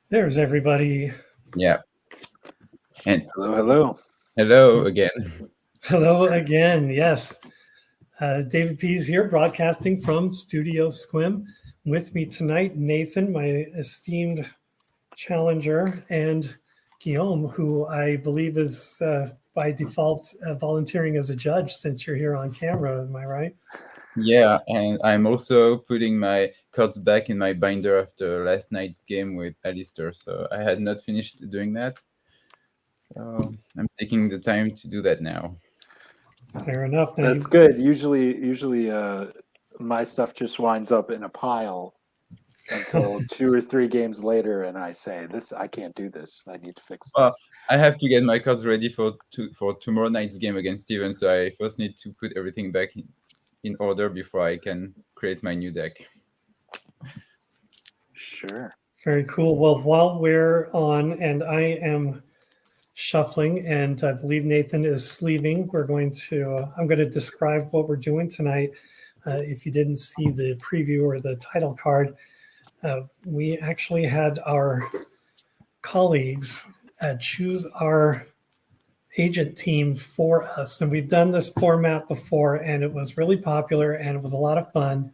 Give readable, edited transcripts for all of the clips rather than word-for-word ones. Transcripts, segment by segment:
There's everybody. Yeah. And hello again. Hello again. Yes. David P is here broadcasting from Studio Squim. With me tonight, Nathan, my esteemed challenger, and Guillaume, who I believe is by default volunteering as a judge since you're here on camera. Am I right? Yeah, and I'm also putting my cards back in my binder after last night's game with Alistair, so I had not finished doing that. So I'm taking the time to do that now. Fair enough. Now that's good. Usually my stuff just winds up in a pile until 2 or 3 games later, and I say, I can't do this. I need to fix this. I have to get my cards ready for tomorrow night's game against Steven, so I first need to put everything back in order before I can create my new deck. Sure. Very cool. Well, while we're on and I am shuffling and I believe Nathan is sleeving, I'm going to describe what we're doing tonight. If you didn't see the preview or the title card, we actually had our colleagues choose our agent team for us. And we've done this format before, and it was really popular, and it was a lot of fun.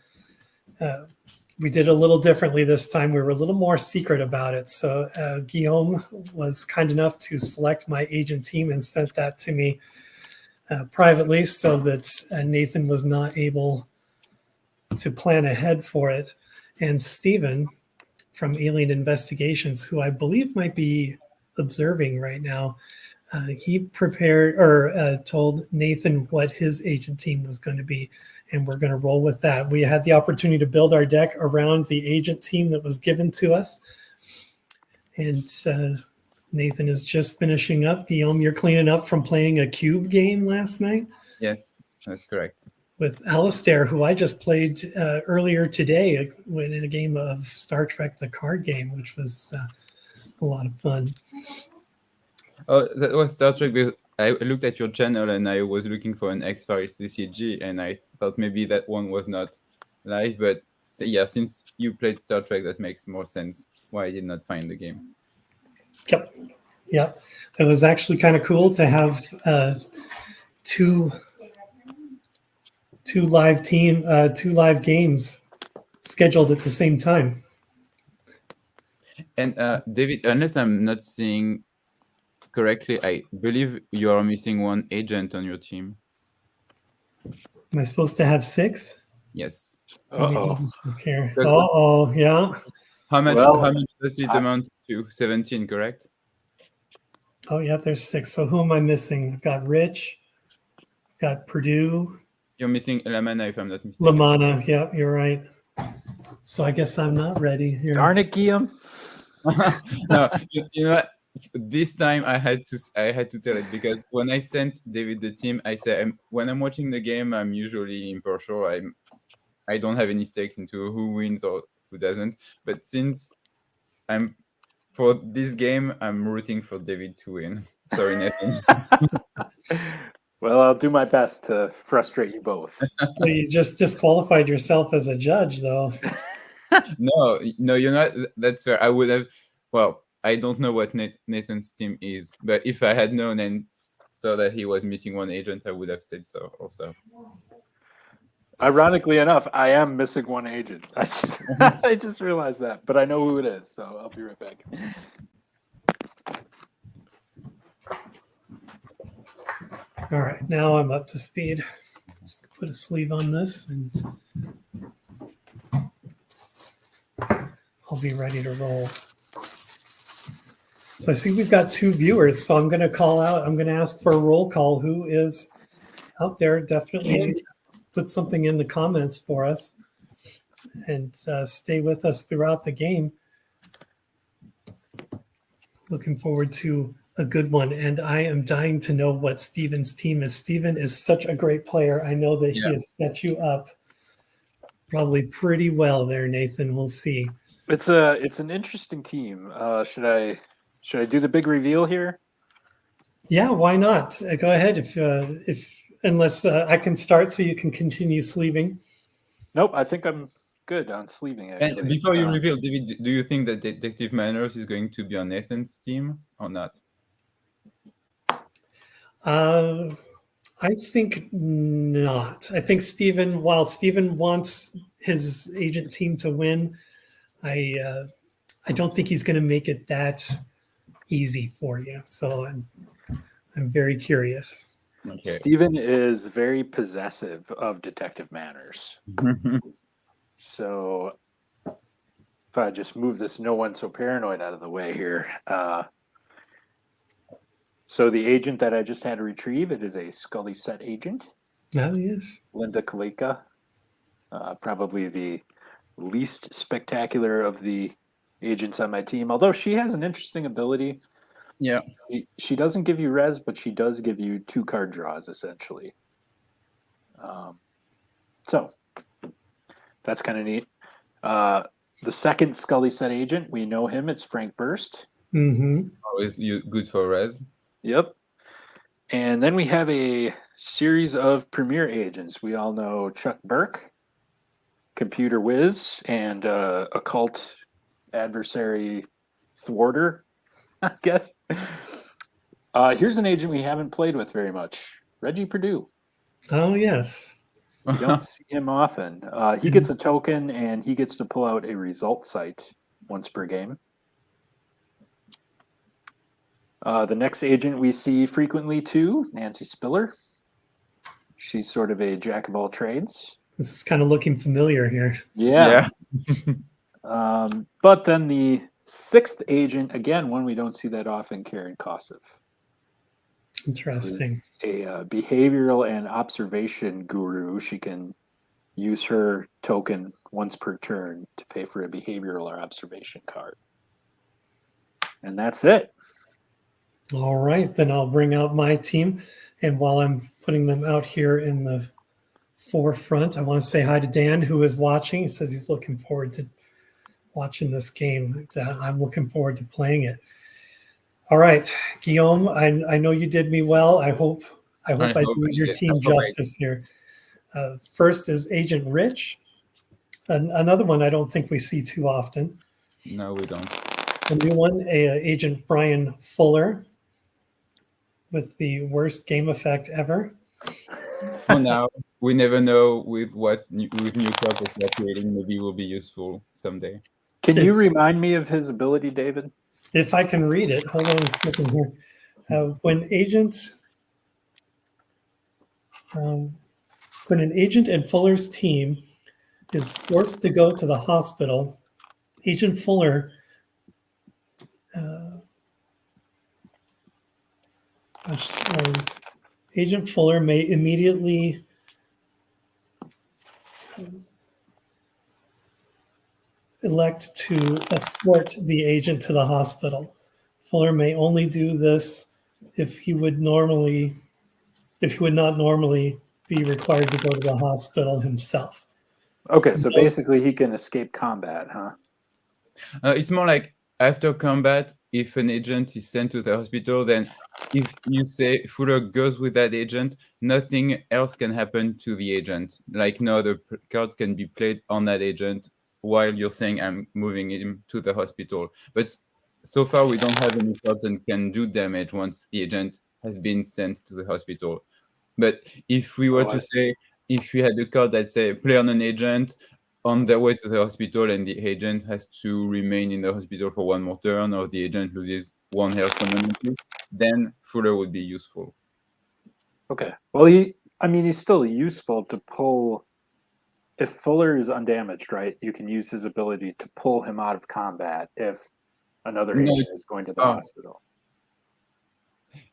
We did a little differently this time. We were a little more secret about it. So Guillaume was kind enough to select my agent team and sent that to me privately so that Nathan was not able to plan ahead for it. And Steven from Alien Investigations, who I believe might be observing right now, he prepared or told Nathan what his agent team was going to be, and we're going to roll with that. We had the opportunity to build our deck around the agent team that was given to us, and Nathan is just finishing up. Guillaume, you're cleaning up from playing a cube game last night? Yes, that's correct. With Alistair, who I just played earlier today in a game of Star Trek, the card game, which was a lot of fun. Oh, that was Star Trek. I looked at your channel and I was looking for an MMXFILESCCG, and I thought maybe that one was not live. But yeah, since you played Star Trek, that makes more sense why I did not find the game. Yep. It was actually kind of cool to have two live games scheduled at the same time. And David, unless I'm not seeing correctly, I believe you are missing one agent on your team. Am I supposed to have 6? Yes. Uh-oh. Yeah. How much does it amount to? 17, correct? Oh, yeah, there's 6. So who am I missing? I've got Rich, got Purdue. You're missing Lamana, if I'm not mistaken. Lamana, yeah, you're right. So I guess I'm not ready here. Darn it, Guillaume. No, you know what? This time I had to tell it, because when I sent David the team, I said when I'm watching the game, I'm usually impartial. I don't have any stakes into who wins or who doesn't. But since for this game, I'm rooting for David to win. Sorry, Nathan. Well, I'll do my best to frustrate you both. Well, you just disqualified yourself as a judge, though. No, you're not. That's fair. I would have. Well, I don't know what Nathan's team is, but if I had known and saw that he was missing one agent, I would have said so also. Ironically enough, I am missing one agent. I just realized that, but I know who it is, so I'll be right back. All right, now I'm up to speed. Just put a sleeve on this and I'll be ready to roll. So I see we've got 2 viewers, so I'm going to ask for a roll call. Who is out there? Definitely put something in the comments for us and stay with us throughout the game. Looking forward to a good one, and I am dying to know what Steven's team is. Steven is such a great player. I know that he has set you up probably pretty well there, Nathan. We'll see. It's an interesting team. Should I do the big reveal here? Yeah, why not? Go ahead. If unless I can start, so you can continue sleeving. Nope, I think I'm good on sleeving, actually. And before you reveal, David, do you think that Detective Manners is going to be on Nathan's team or not? I think not. I think Steven, while Steven wants his agent team to win, I don't think he's going to make it that easy for you. So I'm very curious. Okay. Steven is very possessive of Detective Manners. So if I just move this no one so paranoid out of the way here. So the agent that I just had to retrieve, it is a Scully set agent. Oh, yes. Linda Kalika. Probably the least spectacular of the agents on my team, although she has an interesting ability. Yeah. She doesn't give you res, but she does give you 2 card draws, essentially. So that's kind of neat. The second Scully set agent, we know him. It's Frank Burst. Mm-hmm. Always good for res. Yep. And then we have a series of premier agents. We all know Chuck Burke, Computer Whiz, and Occult Adversary Thwarter, I guess. Here's an agent we haven't played with very much, Reggie Purdue. Oh, yes. You don't see him often. He gets a token, and he gets to pull out a result site once per game. The next agent we see frequently too, Nancy Spiller. She's sort of a jack of all trades. This is kind of looking familiar here. Yeah. But then the sixth agent, again, one we don't see that often, Karen Kosov. Interesting. A behavioral and observation guru. She can use her token once per turn to pay for a behavioral or observation card. And that's it. All right, then I'll bring out my team. And while I'm putting them out here in the forefront, I want to say hi to Dan, who is watching. He says he's looking forward to watching this game. I'm looking forward to playing it. All right, Guillaume, I know you did me well. I hope I do your team justice here. First is Agent Rich, another one I don't think we see too often. No, we don't. A new one, Agent Brian Fuller, with the worst game effect ever. For now, we never know with new cards that we're creating. Maybe will be useful someday. Can you remind me of his ability, David? If I can read it, hold on a second here. When an agent and Fuller's team is forced to go to the hospital, Agent Fuller may immediately elect to escort the agent to the hospital. Fuller may only do this if he would not normally be required to go to the hospital himself. Okay, so basically he can escape combat, huh? It's more like after combat, if an agent is sent to the hospital, then if you say Fuller goes with that agent, nothing else can happen to the agent. Like no other cards can be played on that agent while you're saying I'm moving him to the hospital. But so far, we don't have any cards that can do damage once the agent has been sent to the hospital. But if we were to say, if we had a card that say play on an agent on their way to the hospital and the agent has to remain in the hospital for one more turn, or the agent loses 1 health permanently, then Fuller would be useful. Okay. Well, he's still useful to pull. If Fuller is undamaged, right, you can use his ability to pull him out of combat if another agent is going to the hospital.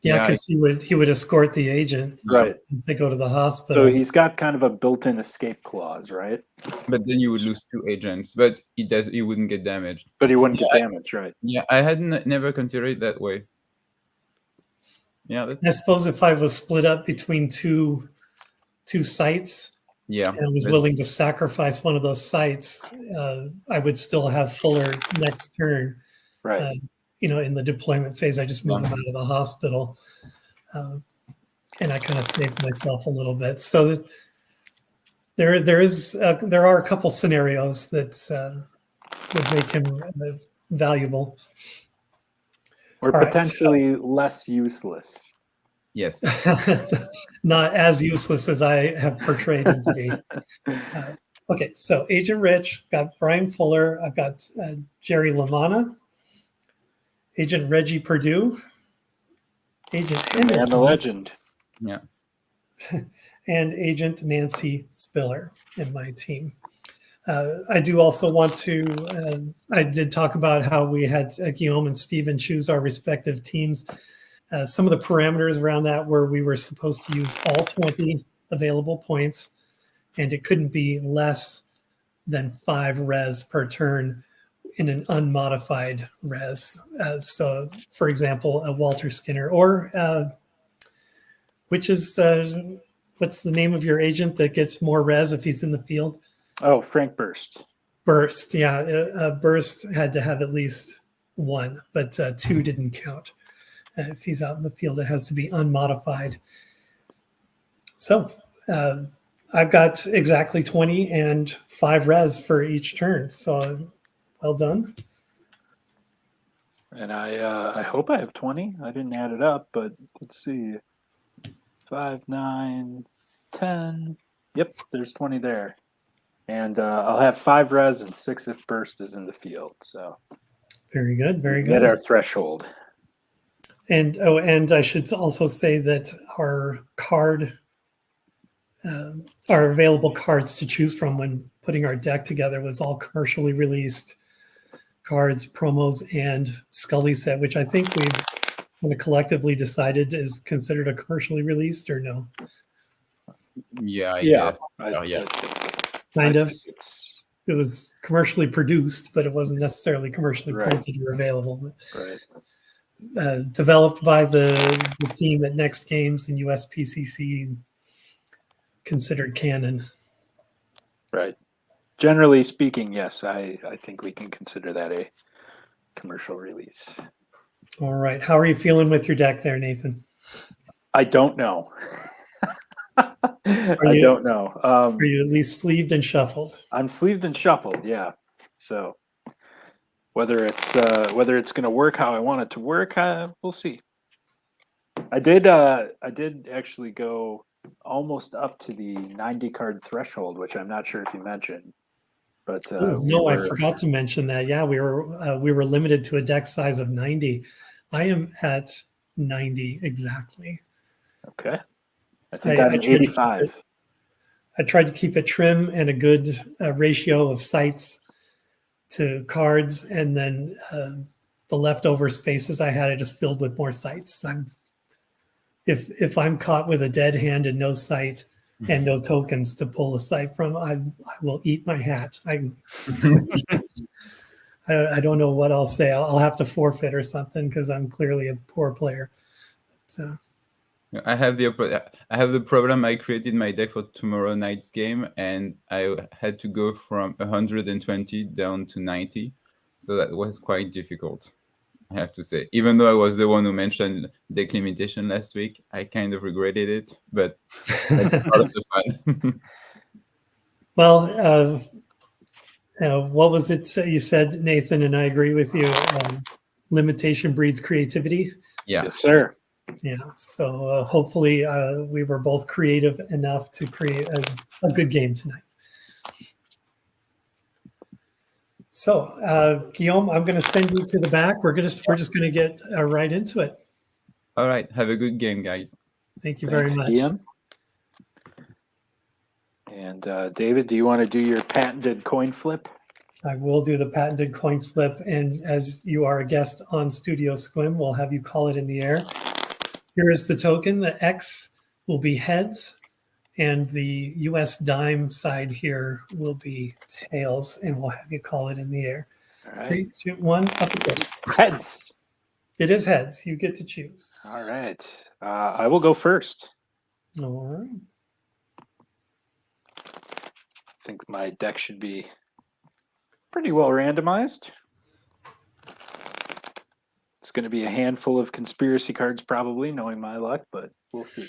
Yeah, because he would escort the agent, right? If they go to the hospital. So he's got kind of a built-in escape clause, right? But then you would lose 2 agents, but he wouldn't get damaged. But he wouldn't get damaged, right? Yeah, I hadn't never considered it that way. Yeah, I suppose if I was split up between two sites, and was willing to sacrifice one of those sites, I would still have Fuller next turn. Right. In the deployment phase, I just move him out of the hospital, and I kind of saved myself a little bit. So There are a couple scenarios that would make him valuable. Or All right, potentially less useless. Yes. Not as useless as I have portrayed him to be. Okay, so Agent Rich, got Brian Fuller, I've got Jerry LaManna, Agent Reggie Purdue, Agent The man, the Henderson, legend. Yeah. and Agent Nancy Spiller in my team. I do also want to, I did talk about how we had Guillaume and Steven choose our respective teams. Some of the parameters around that were we were supposed to use all 20 available points, and it couldn't be less than 5 res per turn in an unmodified res. So, for example, a Walter Skinner, or which is, what's the name of your agent that gets more res if he's in the field? Oh, Frank Burst. Burst, yeah. Burst had to have at least 1, but 2 didn't count. If he's out in the field, it has to be unmodified. So I've got exactly 20 and 5 res for each turn. So well done. And I hope I have 20. I didn't add it up, but let's see. 5, 9, 10. Yep, there's 20 there. And I'll have 5 res and 6 if Burst is in the field. So very good, very get good. our threshold. And I should also say that our available cards to choose from when putting our deck together was all commercially released cards, promos, and Scully set, which I think we've kind of collectively decided is considered a commercially released, or no? Yeah, I guess. Yeah. Kind of. It was commercially produced, but it wasn't necessarily commercially printed or available. Right. Developed by the team at Next Games and USPCC, considered canon. Right. Generally speaking, yes, I think we can consider that a commercial release. All right. How are you feeling with your deck there, Nathan? I don't know. I don't know. Are you at least sleeved and shuffled? I'm sleeved and shuffled, yeah. So whether it's going to work how I want it to work, we'll see. I did actually go almost up to the 90 card threshold, which I'm not sure if you mentioned. But I forgot to mention that. Yeah, we were limited to a deck size of 90. I am at 90 exactly. Okay. I think I'm at 85. I tried to keep it trim and a good ratio of sites to cards, and then the leftover spaces I had, I just filled with more sites. If I'm caught with a dead hand and no site and no tokens to pull a site from, I will eat my hat. I don't know what I'll say. I'll have to forfeit or something because I'm clearly a poor player. So I have the problem. I created my deck for tomorrow night's game, and I had to go from 120 down to 90. So that was quite difficult, I have to say. Even though I was the one who mentioned deck limitation last week, I kind of regretted it, but that's part of the fun. Well, what was it you said, Nathan? And I agree with you. Limitation breeds creativity. Yeah. Yes, sir. Yeah. So hopefully we were both creative enough to create a good game tonight. So Guillaume, I'm going to send you to the back. We're just going to get right into it. All right. Have a good game, guys. Thank you very much. Guillaume. And David, do you want to do your patented coin flip? I will do the patented coin flip. And as you are a guest on Studio Squim, we'll have you call it in the air. Here is the token. The X will be heads, and the US dime side here will be tails, and we'll have you call it in the air. All right. 3, 2, 1, up it goes. Heads. It is heads. You get to choose. All right. I will go first. All right. I think my deck should be pretty well randomized. It's going to be a handful of conspiracy cards, probably, knowing my luck, but we'll see.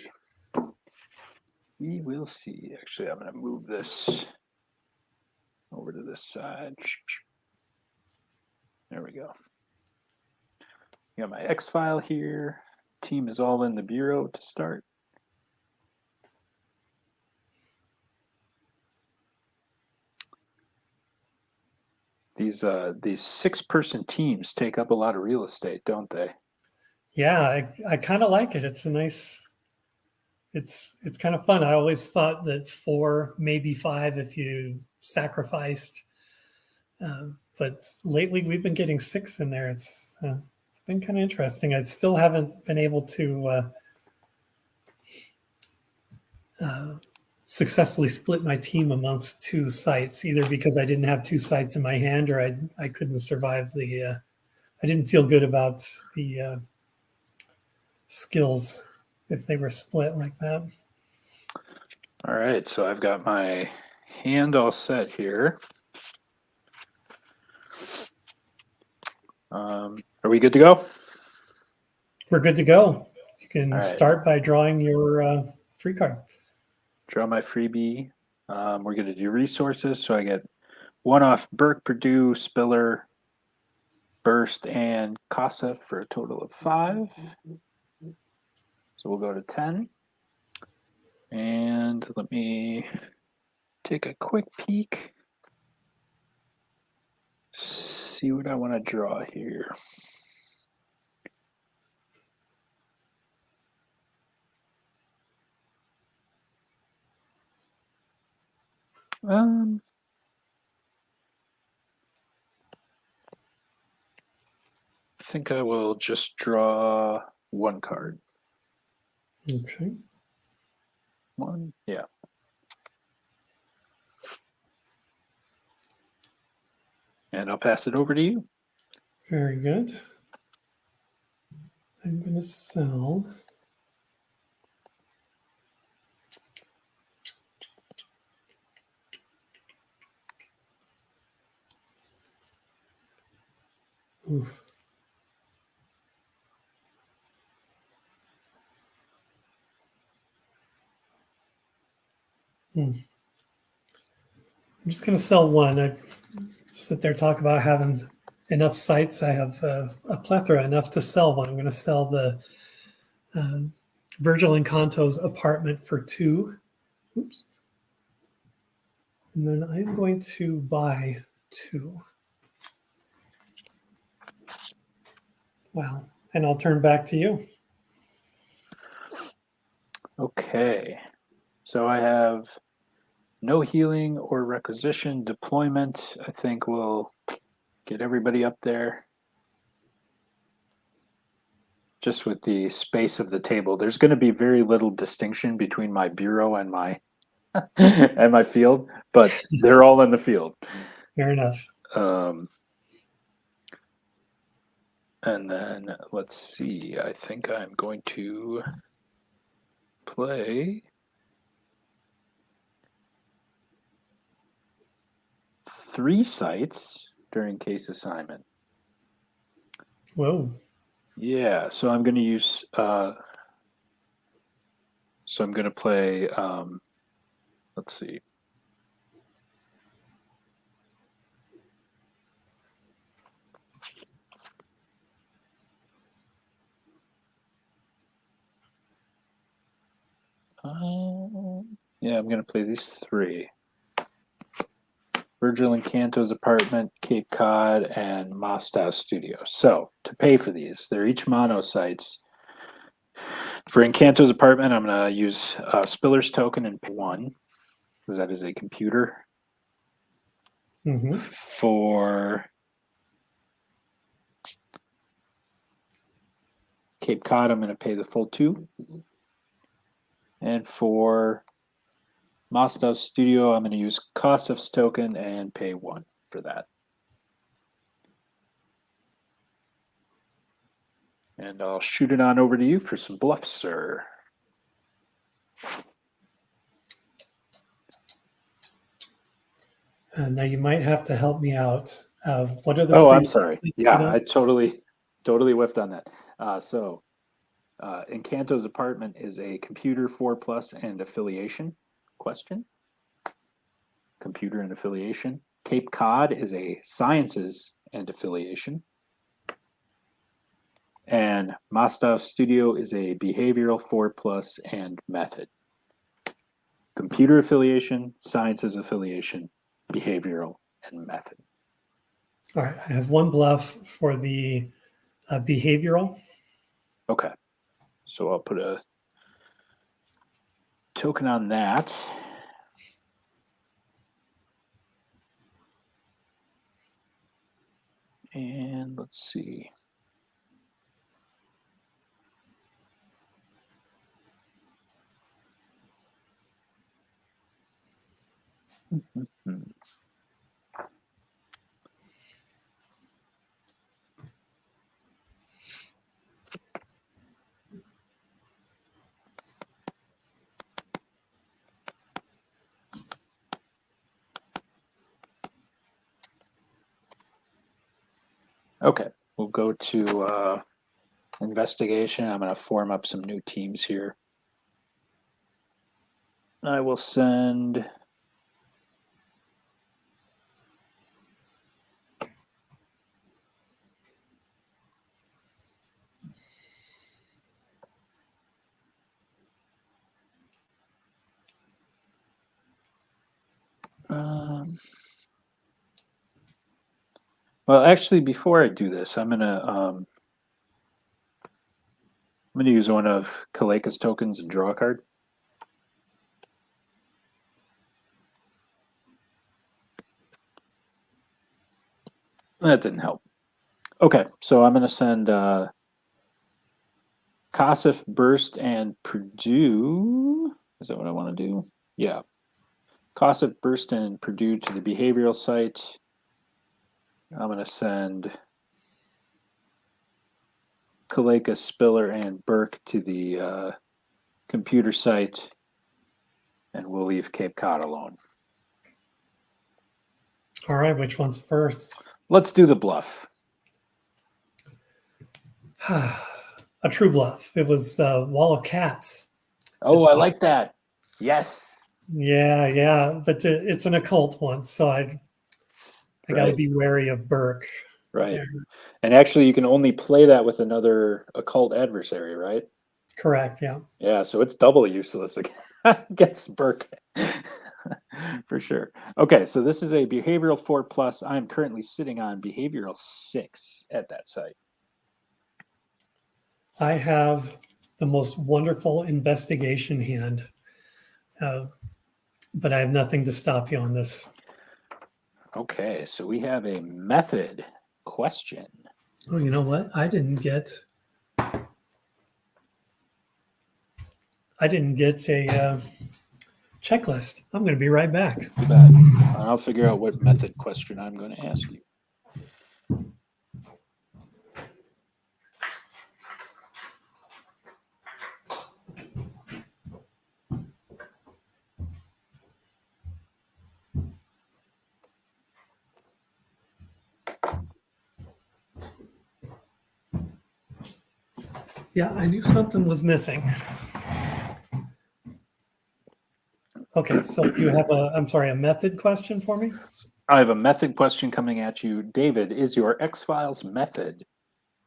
We will see. Actually, I'm going to move this over to this side. There we go. Got my X file here. Team is all in the bureau to start. These 6-person teams take up a lot of real estate, don't they? Yeah, I kind of like it. It's a nice. It's kind of fun. I always thought that 4, maybe 5, if you sacrificed. But lately we've been getting 6 in there. It's been kind of interesting. I still haven't been able to successfully split my team amongst 2 sites, either because I didn't have 2 sites in my hand, or I couldn't survive the. I didn't feel good about the skills if they were split like that. All right, so I've got my hand all set here. Are we good to go? We're good to go. You can All right. start by drawing your free card. Draw my freebie. We're going to do resources. So I get 1 off Burke, Purdue, Spiller, Burst, and Kosef for a total of 5. So we'll go to 10. And let me take a quick peek. See what I want to draw here. I think I will just draw 1 card. Okay. 1, yeah. And I'll pass it over to you. Very good. I'm going to sell. Oof. I'm just going to sell 1. I sit there talk about having enough sites. I have a plethora, enough to sell 1. I'm going to sell the Virgil Encanto's apartment for 2. Oops. And then I'm going to buy 2. Wow. And I'll turn back to you. Okay. So I have no healing or requisition. Deployment, I think, will get everybody up there. Just with the space of the table, there's going to be very little distinction between my bureau and my and my field, but they're all in the field. Fair enough. And then let's see. I think I'm going to play 3 sites during case assignment. Whoa. Yeah, so I'm going to use. So I'm going to play. Let's see. Yeah, I'm going to play these 3. Virgil Encanto's apartment, Cape Cod, and Moscow Studio. So to pay for these, they're each mono sites. For Encanto's apartment, I'm going to use Spiller's token and pay 1, because that is a computer. Mm-hmm. For Cape Cod, I'm going to pay the full 2. And for Moscow Studio, I'm going to use Kosef's token and pay 1 for that. And I'll shoot it on over to you for some bluffs, sir. Now you might have to help me out. What are the? Oh, I'm sorry. Yeah, I totally whiffed on that. So Encanto's apartment is a computer 4+ and affiliation question. Computer and affiliation. Cape Cod is a sciences and affiliation. And Masta Studio is a behavioral 4+ and method. Computer affiliation, sciences affiliation, behavioral, and method. All right, I have one bluff for the behavioral. Okay. So I'll put a token on that. And let's see. Okay, we'll go to investigation. I'm going to form up some new teams here. I will send well, actually, before I do this, I'm gonna use one of Kaleka's tokens and draw a card. That didn't help. Okay, so I'm gonna send Kosif, Burst, and Purdue. Is that what I want to do? Yeah. Kosif, Burst, and Purdue to the behavioral site. I'm going to send Kaleka, Spiller, and Burke to the computer site, and we'll leave Cape Cod alone. All right, which one's first? Let's do the bluff. A true bluff. It was Wall of Cats. Oh, I like that. Yes. Yeah, but it's an occult one, so I got to be wary of Burke. Right. There. And actually, you can only play that with another occult adversary, right? Correct, yeah. Yeah, so it's double useless against Burke. For sure. Okay, so this is a behavioral 4+. I'm currently sitting on behavioral 6 at that site. I have the most wonderful investigation hand, but I have nothing to stop you on this. Okay, so we have a method question. Oh, you know what? I didn't get a checklist. I'm going to be right back. Too bad. I'll figure out what method question I'm going to ask you. Yeah, I knew something was missing. Okay, so you have a method question for me? I have a method question coming at you. David, is your X-Files method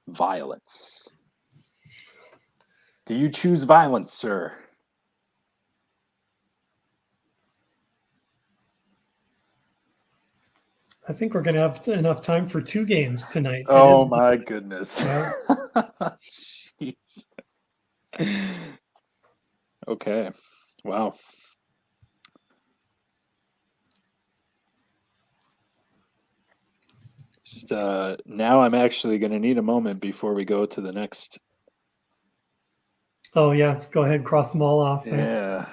violence? Do you choose violence, sir? I think we're going to have enough time for 2 games tonight. Oh, my goodness. Yeah. Jeez. Okay. Wow. Just now I'm actually going to need a moment before we go to the next. Oh, yeah. Go ahead. Cross them all off. Yeah.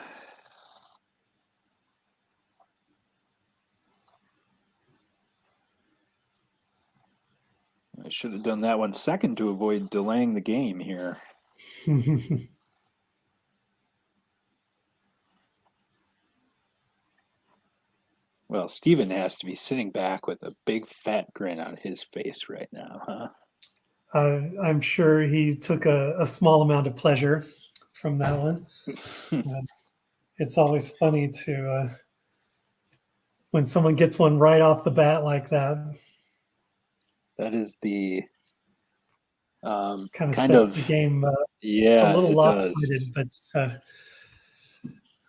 I should have done that one second to avoid delaying the game here. Well, Steven has to be sitting back with a big fat grin on his face right now, huh? I'm sure he took a small amount of pleasure from that one. It's always funny to when someone gets one right off the bat like that. That is the Kind of kind sets of the game a yeah, little it does. lopsided, but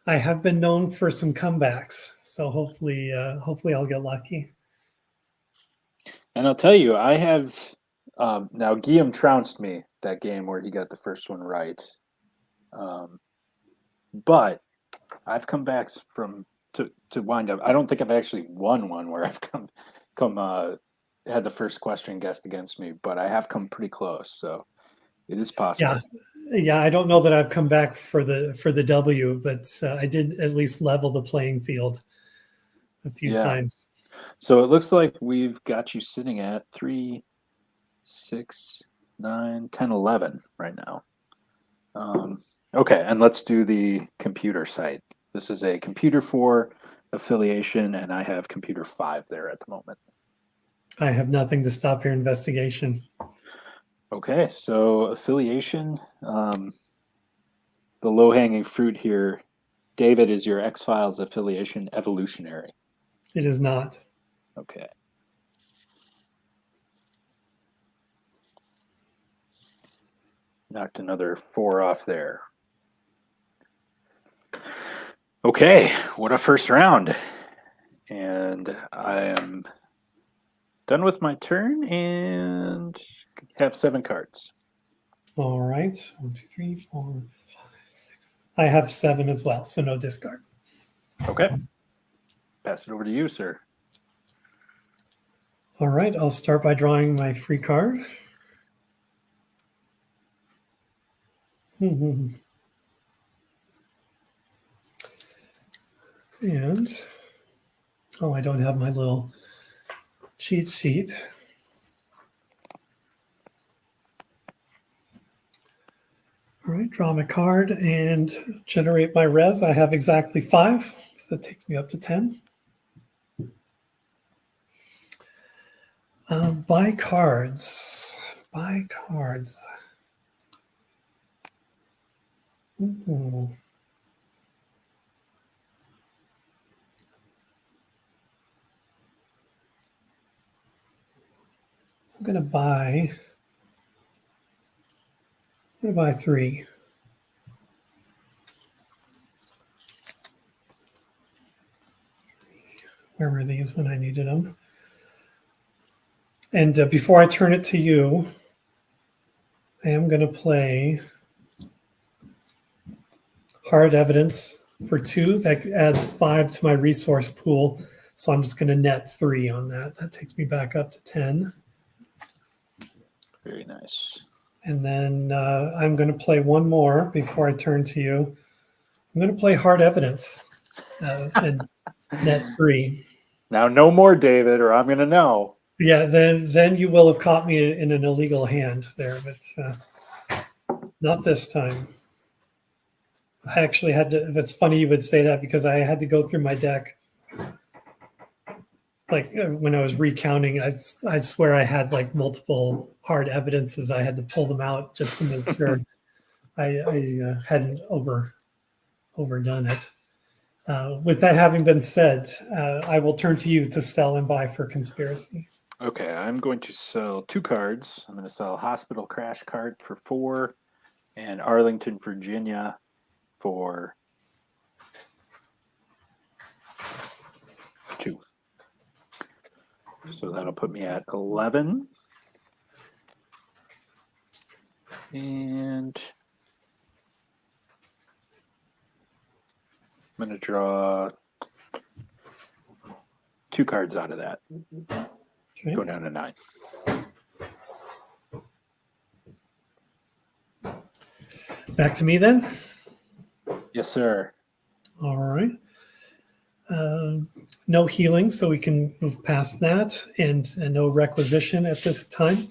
I have been known for some comebacks, so hopefully I'll get lucky. And I'll tell you, I have now Guillaume trounced me that game where he got the first one right. But I've come back to wind up. I don't think I've actually won one where I've come had the first question guessed against me, but I have come pretty close, so it is possible. Yeah. I don't know that I've come back for the W, but I did at least level the playing field a few times. So it looks like we've got you sitting at 3, 6, 9, 10, 11 right now. Okay, and let's do the computer site. This is a computer 4 affiliation, and I have computer 5 there at the moment. I have nothing to stop your investigation. Okay, so affiliation, the low-hanging fruit here, David, is your X-Files affiliation evolutionary? It is not. Okay. Knocked another 4 off there. Okay, what a first round. And I am done with my turn and have 7 cards. All right. 1, 2, 3, 4, 5, 6. I have 7 as well, so no discard. Okay. Pass it over to you, sir. All right. I'll start by drawing my free card. And I don't have my little cheat sheet. All right, draw my card and generate my res. I have exactly 5, so that takes me up to 10. Buy cards. Buy cards. Ooh. I'm gonna buy 3. Where were these when I needed them? And before I turn it to you, I am going to play hard evidence for 2. That adds 5 to my resource pool. So I'm just going to net 3 on that. That takes me back up to 10. Very nice. And then I'm going to play one more before I turn to you. I'm going to play hard evidence and net 3. Now, no more, David, or I'm going to know. Yeah, then you will have caught me in an illegal hand there, but not this time. I actually had to. It's funny you would say that because I had to go through my deck. Like when I was recounting, I swear I had like multiple hard evidences. I had to pull them out just to make sure I hadn't overdone it. With that having been said, I will turn to you to sell and buy for conspiracy. Okay, I'm going to sell 2 cards. I'm going to sell Hospital Crash card for 4 and Arlington, Virginia for 2. So that'll put me at 11. And I'm going to draw 2 cards out of that. Okay. Go down to 9. Back to me then. Yes, sir. All right. No healing, so we can move past that, and no requisition at this time.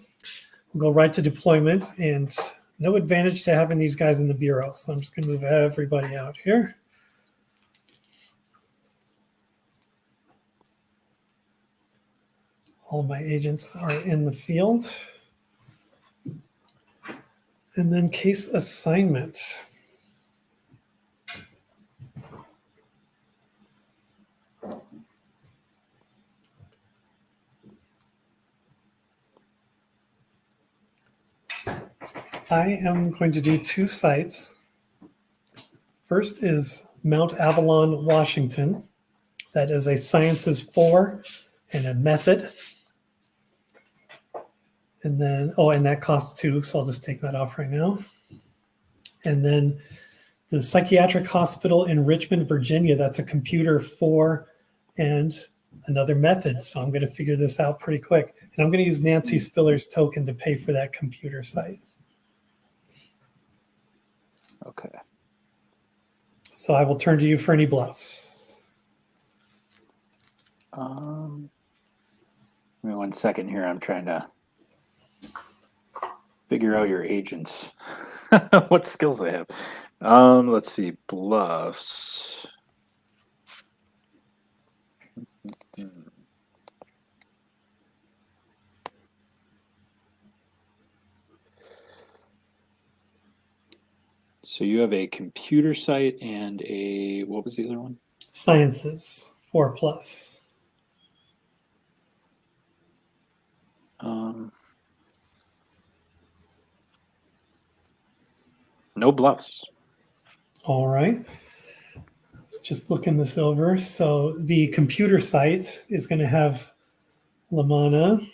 We'll go right to deployment, and no advantage to having these guys in the bureau. So I'm just going to move everybody out here. All my agents are in the field. And then case assignment. I am going to do 2 sites. First is Mount Avalon, Washington. That is a Sciences 4 and a method. And then, and that costs 2, so I'll just take that off right now. And then the Psychiatric Hospital in Richmond, Virginia, that's a computer 4 and another method. So I'm going to figure this out pretty quick. And I'm going to use Nancy Spiller's token to pay for that computer site. Okay. So I will turn to you for any bluffs. Give me 1 second here. I'm trying to figure out your agents. What skills they have. Let's see. Bluffs. So you have a computer site and what was the other one? Sciences 4+. No bluffs. All right. Let's just looking this over. So the computer site is going to have Lamana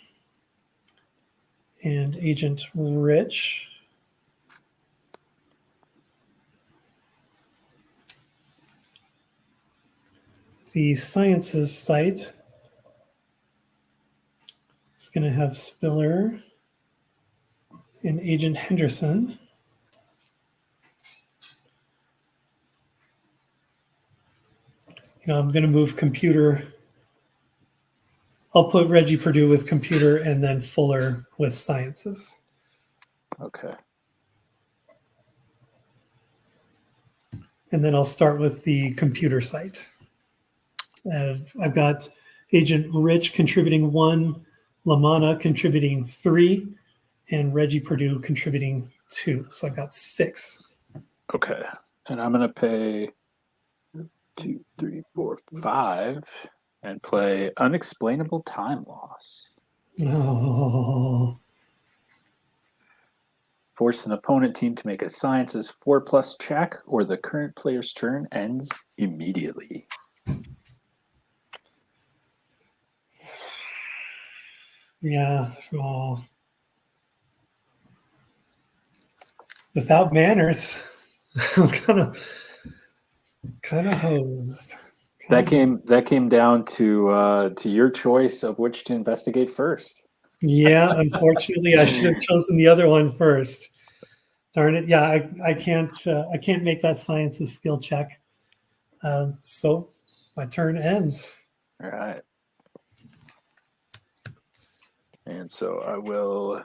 and Agent Rich. The Sciences site is going to have Spiller and Agent Henderson. I'm going to move computer. I'll put Reggie Purdue with computer and then Fuller with Sciences. Okay. And then I'll start with the computer site. I've got Agent Rich contributing 1, Lamana contributing 3, and Reggie Purdue contributing 2. So I've got 6. Okay. And I'm going to pay 2, 3, 4, 5 and play Unexplainable Time Loss. Oh. Force an opponent team to make a Sciences 4+ check, or the current player's turn ends immediately. Yeah. Oh. Without manners, I'm kind of hosed. That came down to your choice of which to investigate first. Yeah, unfortunately, I should have chosen the other one first. Darn it! Yeah, I can't make that Sciences skill check. So my turn ends. All right. And so I will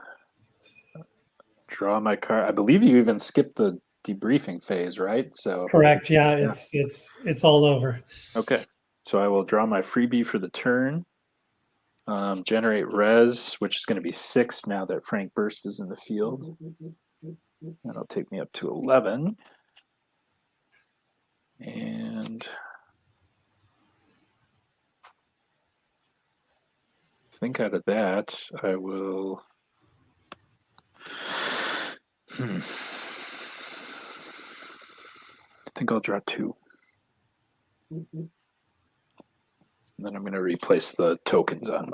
draw my card. I believe you even skipped the debriefing phase, right? So Correct. Yeah, it's all over. okay. So I will draw my freebie for the turn. Generate res, which is going to be 6 now that Frank Burst is in the field. That'll take me up to 11. And I think out of that, I will. I think I'll draw 2. And then I'm going to replace the tokens on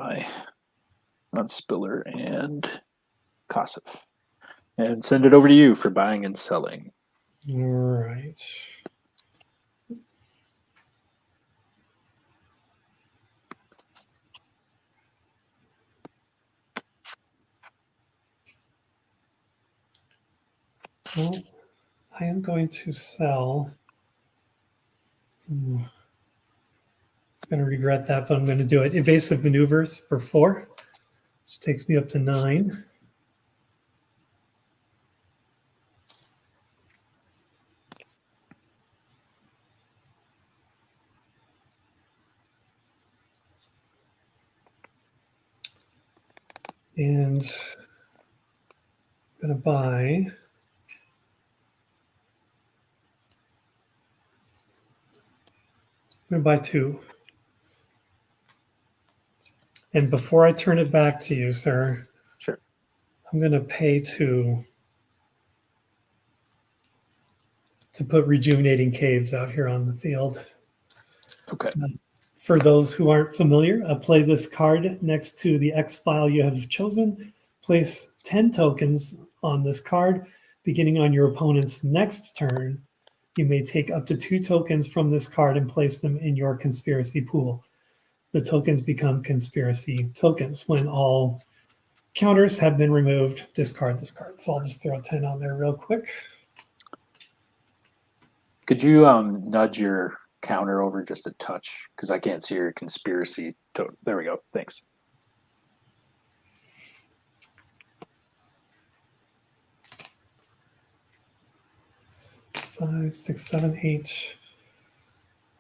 Spiller and Kosov. And send it over to you for buying and selling. All right. Well, I am going to sell. I'm going to regret that, but I'm going to do it. Evasive maneuvers for 4, which takes me up to 9. And I'm going to buy going to buy 2. And before I turn it back to you, sir, Sure. I'm going to pay to put Rejuvenating Caves out here on the field. Okay. For those who aren't familiar, play this card next to the X file you have chosen. Place 10 tokens on this card. Beginning on your opponent's next turn, you may take up to 2 tokens from this card and place them in your conspiracy pool. The tokens become conspiracy tokens. When all counters have been removed, discard this card. So I'll just throw 10 on there real quick. Could you nudge your counter over just a touch? Because I can't see your conspiracy. There we go. Thanks. Five, 6, 7, 8,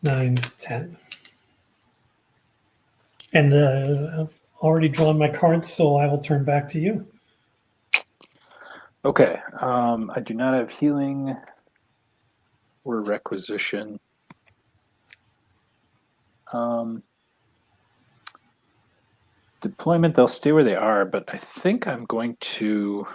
9, 10. And I've already drawn my cards, so I will turn back to you. Okay. I do not have healing or requisition. Deployment, they'll stay where they are, but I think I'm going to...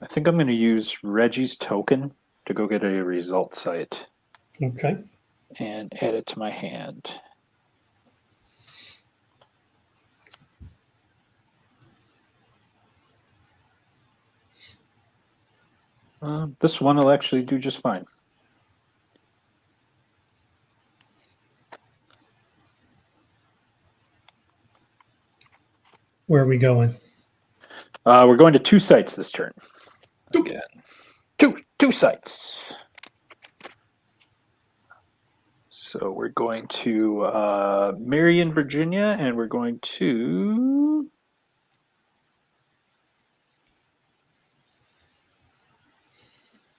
I think I'm going to use Reggie's token to go get a result site. Okay. And add it to my hand. This one will actually do just fine. Where are we going? We're going to 2 sites this turn. Again. Two sites. So we're going to Marion, Virginia, and we're going to...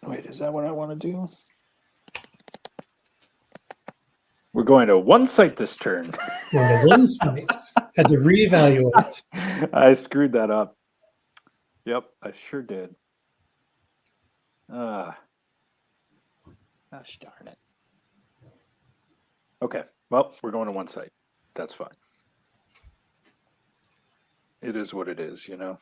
Wait, is that what I want to do? We're going to 1 site this turn. We're to 1 site. Had to reevaluate. I screwed that up. Yep, I sure did. Gosh darn it. Okay, well, we're going to 1 site. That's fine. It is what it is, you know.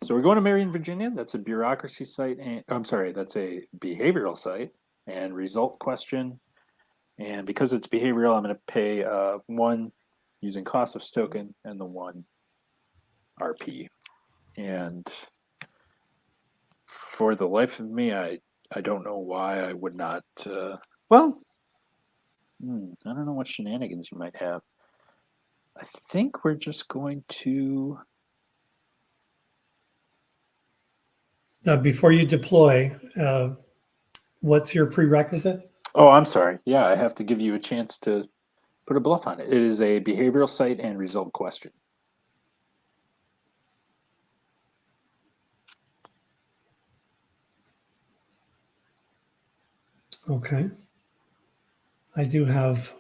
So we're going to Marion, Virginia. That's a bureaucracy site. And I'm sorry, that's a behavioral site and result question. And because it's behavioral, I'm going to pay 1 using cost of token and the 1 RP. And for the life of me, I don't know why I would not. Well, I don't know what shenanigans you might have. I think we're just going to... Before you deploy, what's your prerequisite? Oh, I'm sorry. Yeah, I have to give you a chance to put a bluff on it. It is a behavioral site and result question. Okay. I do have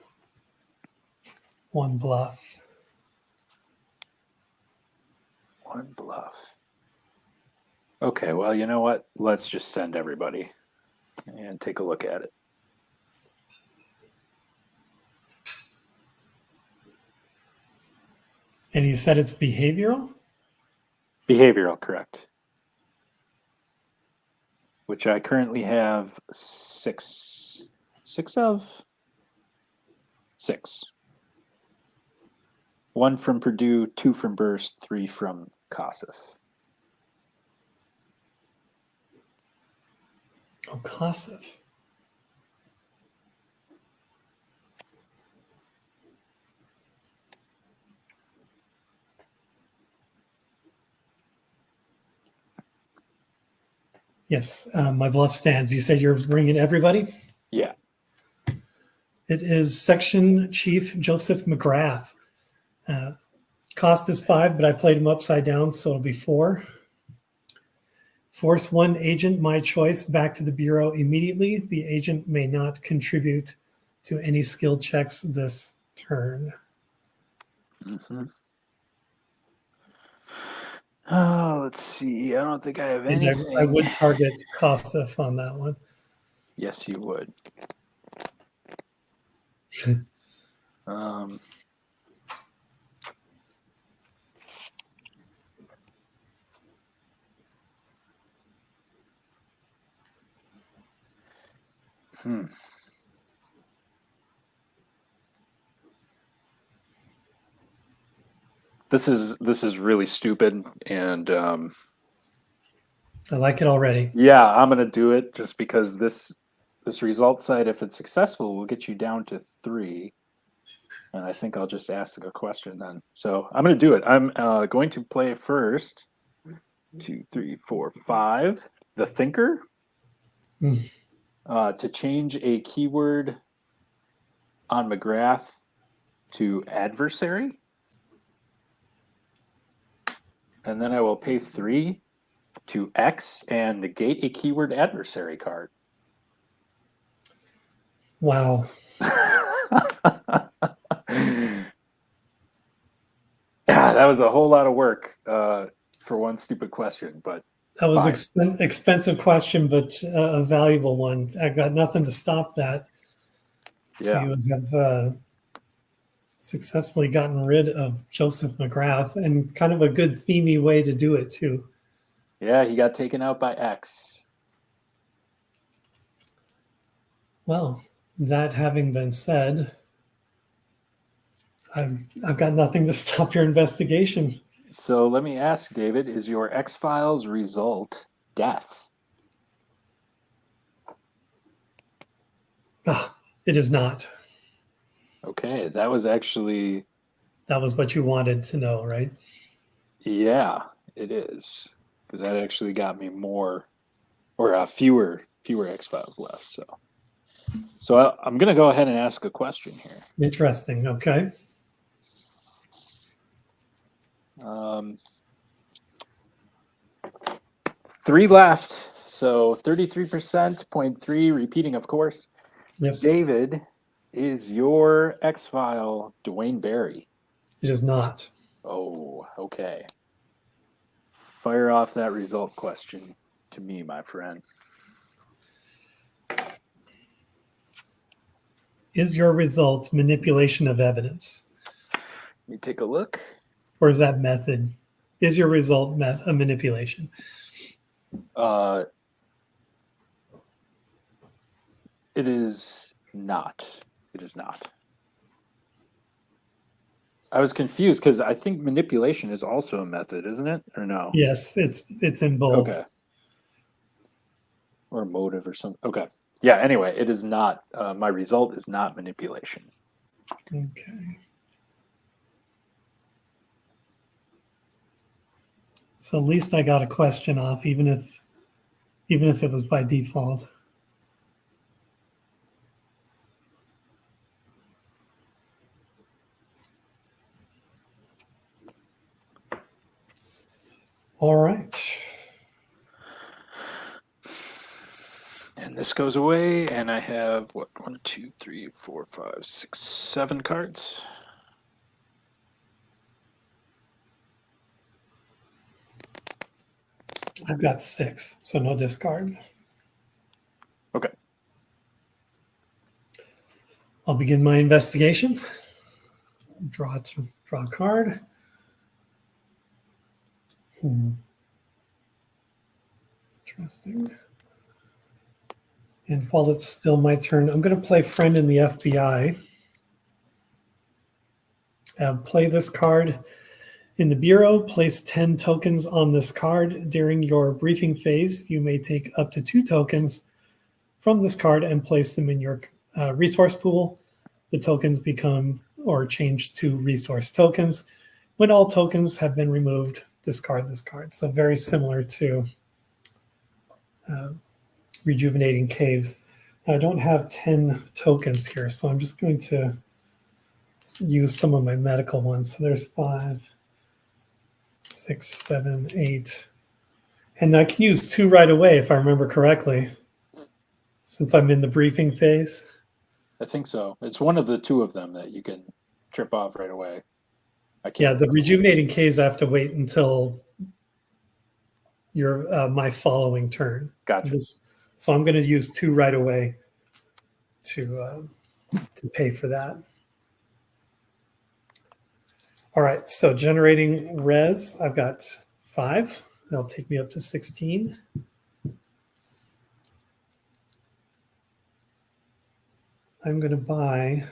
1 bluff. 1 bluff. Okay, well, you know what? Let's just send everybody and take a look at it. And you said it's behavioral? Behavioral, correct. Which I currently have 6. 6 of? 6. 1 from Purdue, 2 from Burst, 3 from Kosif. Oh, Kosif. Yes, my bluff stands. You said you're bringing everybody? Yeah. It is Section Chief Joseph McGrath. Cost is 5, but I played him upside down, so it'll be 4. Force 1 agent, my choice, back to the Bureau immediately. The agent may not contribute to any skill checks this turn. Mm-hmm. Oh, let's see. I don't think I have And anything. I would target Kosef on that one. Yes, you would. um, hmm. This is really stupid, and I like it already. yeah, I'm gonna do it just because this result site, if it's successful, will get you down to 3. And I think I'll just ask a question then. So I'm going to do it. I'm going to play first. 2, 3, 4, 5. The Thinker. Mm. To change a keyword on McGrath to adversary. And then I will pay 3 to X and negate a keyword adversary card. Wow. Yeah, that was a whole lot of work for one stupid question, but that was fine. Expensive question, but a valuable one. I got nothing to stop that. So Yeah. you have successfully gotten rid of Joseph McGrath, and kind of a good themey way to do it too. Yeah, he got taken out by X. Well, that having been said, I've got nothing to stop your investigation. So let me ask, David, is your X-Files result death? It is not. Okay, that was actually... That was what you wanted to know, right? Yeah, it is. Because that actually got me more, or fewer X-Files left. So I'm going to go ahead and ask a question here. Interesting. Okay. 3 left. So 33%, 0.3, repeating, of course. Yes. David, is your X-File Dwayne Barry? It is not. Oh, okay. Fire off that result question to me, my friend. Is your result manipulation of evidence? Let me take a look. Or is that method? Is your result a manipulation? It is not. It is not. I was confused because I think manipulation is also a method, isn't it? Or no? Yes, it's in both. Okay. Or motive or something. Okay. Yeah, anyway, it is not. My result is not manipulation. Okay. So at least I got a question off, even if it was by default. All right. And this goes away, and I have what? 1, 2, 3, 4, 5, 6, 7 cards. I've got 6, so no discard. Okay. I'll begin my investigation. Draw a card. Interesting. And while it's still my turn, I'm going to play Friend in the FBI. Play this card in the bureau. Place 10 tokens on this card. During your briefing phase, you may take up to 2 tokens from this card and place them in your resource pool. The tokens become or change to resource tokens. When all tokens have been removed, discard this card. So very similar to Rejuvenating Caves. I don't have 10 tokens here, so I'm just going to use some of my medical ones. So there's 5, 6, 7, 8. And I can use 2 right away if I remember correctly, since I'm in the briefing phase. I think so. It's one of the 2 of them that you can trip off right away. Yeah, the Rejuvenating Caves I have to wait until my following turn. Gotcha. So I'm going to use 2 right away to pay for that. All right, so generating res, I've got 5. That'll take me up to 16. I'm going to buy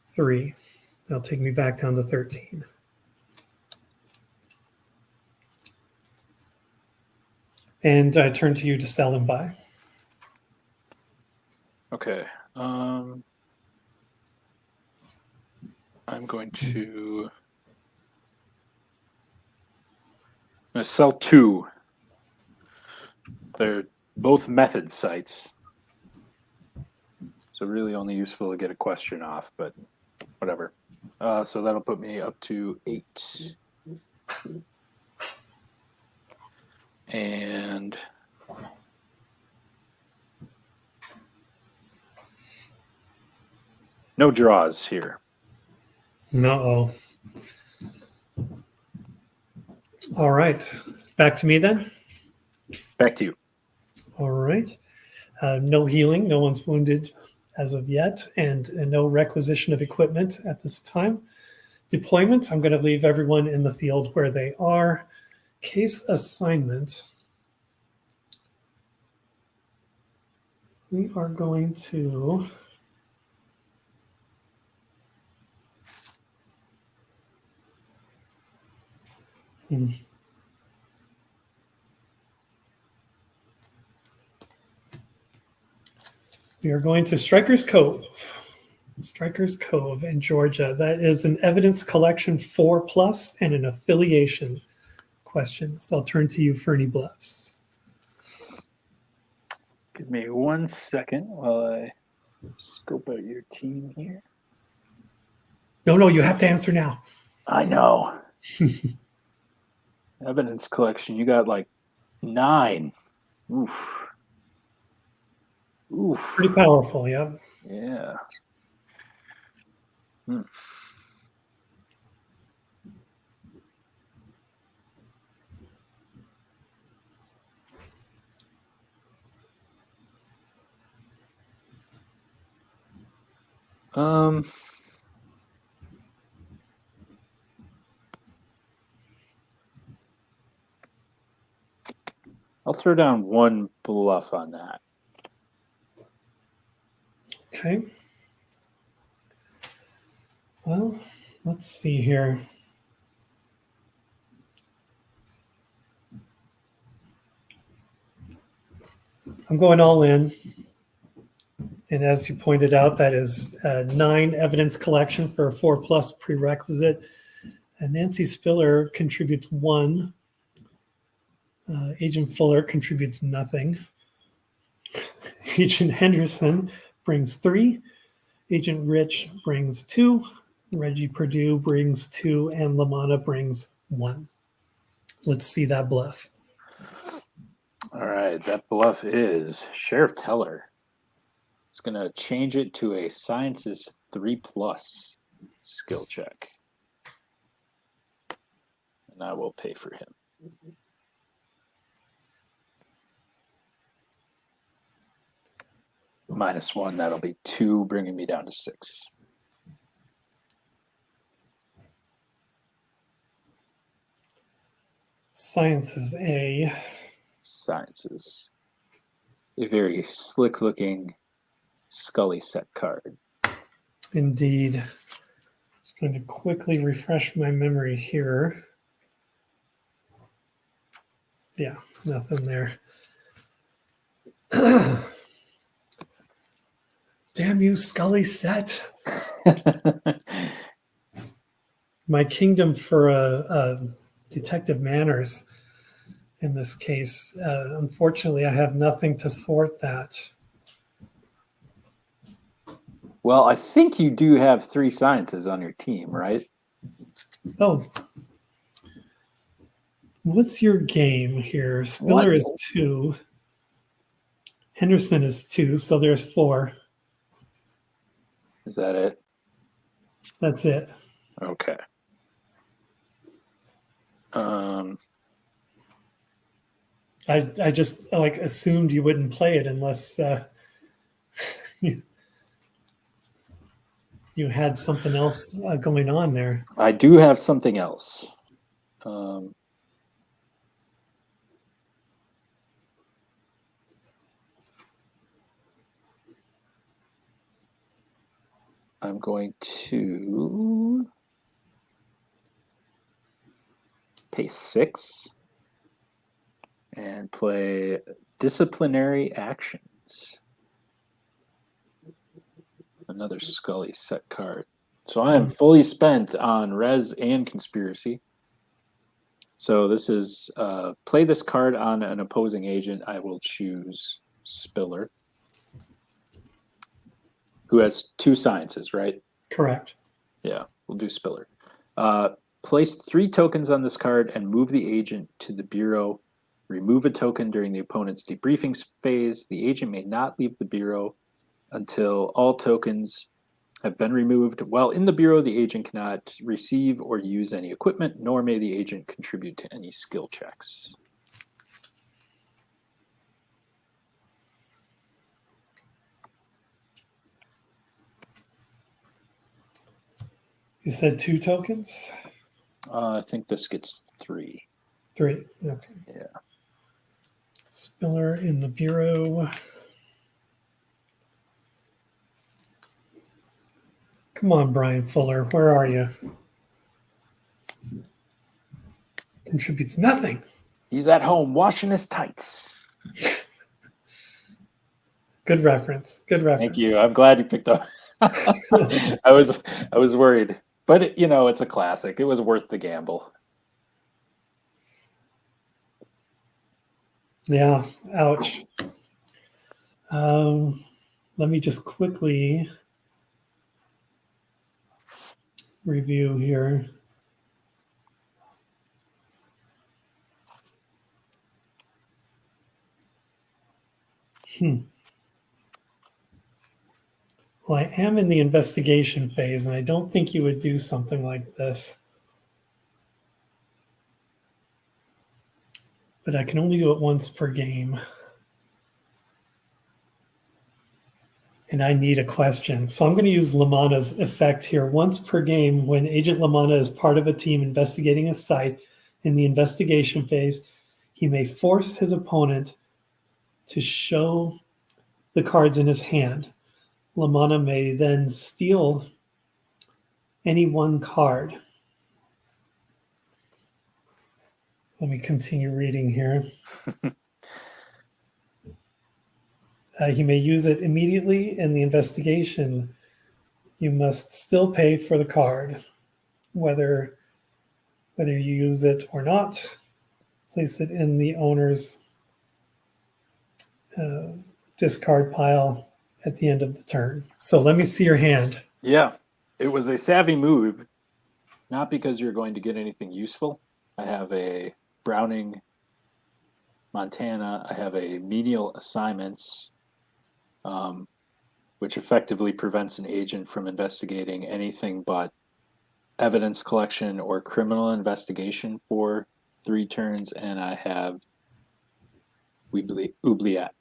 three. That'll take me back down to 13. And I turn to you to sell and buy. Okay. I'm going to sell 2. They're both method sites. So really only useful to get a question off, but whatever. So that'll put me up to 8. And no draws here. No. All right. Back to me then. Back to you. All right. No healing. No one's wounded as of yet, and no requisition of equipment at this time. Deployment. I'm going to leave everyone in the field where they are. Case assignment. We are going to we are going to Strikers Cove. Strikers Cove in Georgia. That is an evidence collection 4+ and an affiliation question. So I'll turn to you for any bluffs. Give me 1 second while I scope out your team here. No, you have to answer now. I know. Evidence collection. You got like 9. Oof. Pretty powerful, yeah. Yeah. I'll throw down 1 bluff on that. Okay. Well, let's see here. I'm going all in. And as you pointed out, that is 9 evidence collection for a 4+ prerequisite. And Nancy Spiller contributes 1. Agent Fuller contributes nothing. Agent Henderson brings 3. Agent Rich brings 2. Reggie Purdue brings 2. And LaManna brings 1. Let's see that bluff. All right. That bluff is Sheriff Teller. It's going to change it to a Sciences 3+ skill check. And I will pay for him. -1, that'll be 2, bringing me down to 6. Sciences A. Sciences. A very slick-looking Scully set card. Indeed. Just going to quickly refresh my memory here. Yeah, nothing there. Damn you, Scully set. My kingdom for a detective manners in this case. Unfortunately, I have nothing to thwart that. Well, I think you do have 3 Sciences on your team, right? Oh. What's your game here? Spiller is 2. Henderson is 2, so there's 4. Is that it? That's it. Okay. I just like assumed you wouldn't play it unless you, you had something else going on there. I do have something else. I'm going to pay 6 and play disciplinary actions. Another Scully set card. So I am fully spent on res and conspiracy. So this is play this card on an opposing agent. I will choose Spiller, who has 2 sciences, right? Correct. Yeah, we'll do Spiller. Place 3 tokens on this card and move the agent to the bureau. Remove a token during the opponent's debriefing phase. The agent may not leave the bureau until all tokens have been removed. While in the bureau, the agent cannot receive or use any equipment, nor may the agent contribute to any skill checks. You said 2 tokens? I think this gets 3. 3. Okay. Yeah. Spiller in the bureau. Come on, Brian Fuller. Where are you? Contributes nothing. He's at home washing his tights. Good reference. Good reference. Thank you. I'm glad you picked up. I was worried, but it's a classic. It was worth the gamble. Yeah. Ouch. Let me just quickly review here. Well, I am in the investigation phase, and I don't think you would do something like this. But I can only do it once per game. And I need a question. So I'm going to use Lamanna's effect here. Once per game, when Agent Lamanna is part of a team investigating a site in the investigation phase, he may force his opponent to show the cards in his hand. Lamanna may then steal any one card. Let me continue reading here. He may use it immediately in the investigation. You must still pay for the card, whether you use it or not. Place it in the owner's discard pile at the end of the turn. So let me see your hand. Yeah, it was a savvy move, not because you're going to get anything useful. I have a Browning, Montana. I have a menial assignments, which effectively prevents an agent from investigating anything but evidence collection or criminal investigation for 3 turns. And I have Oubliette.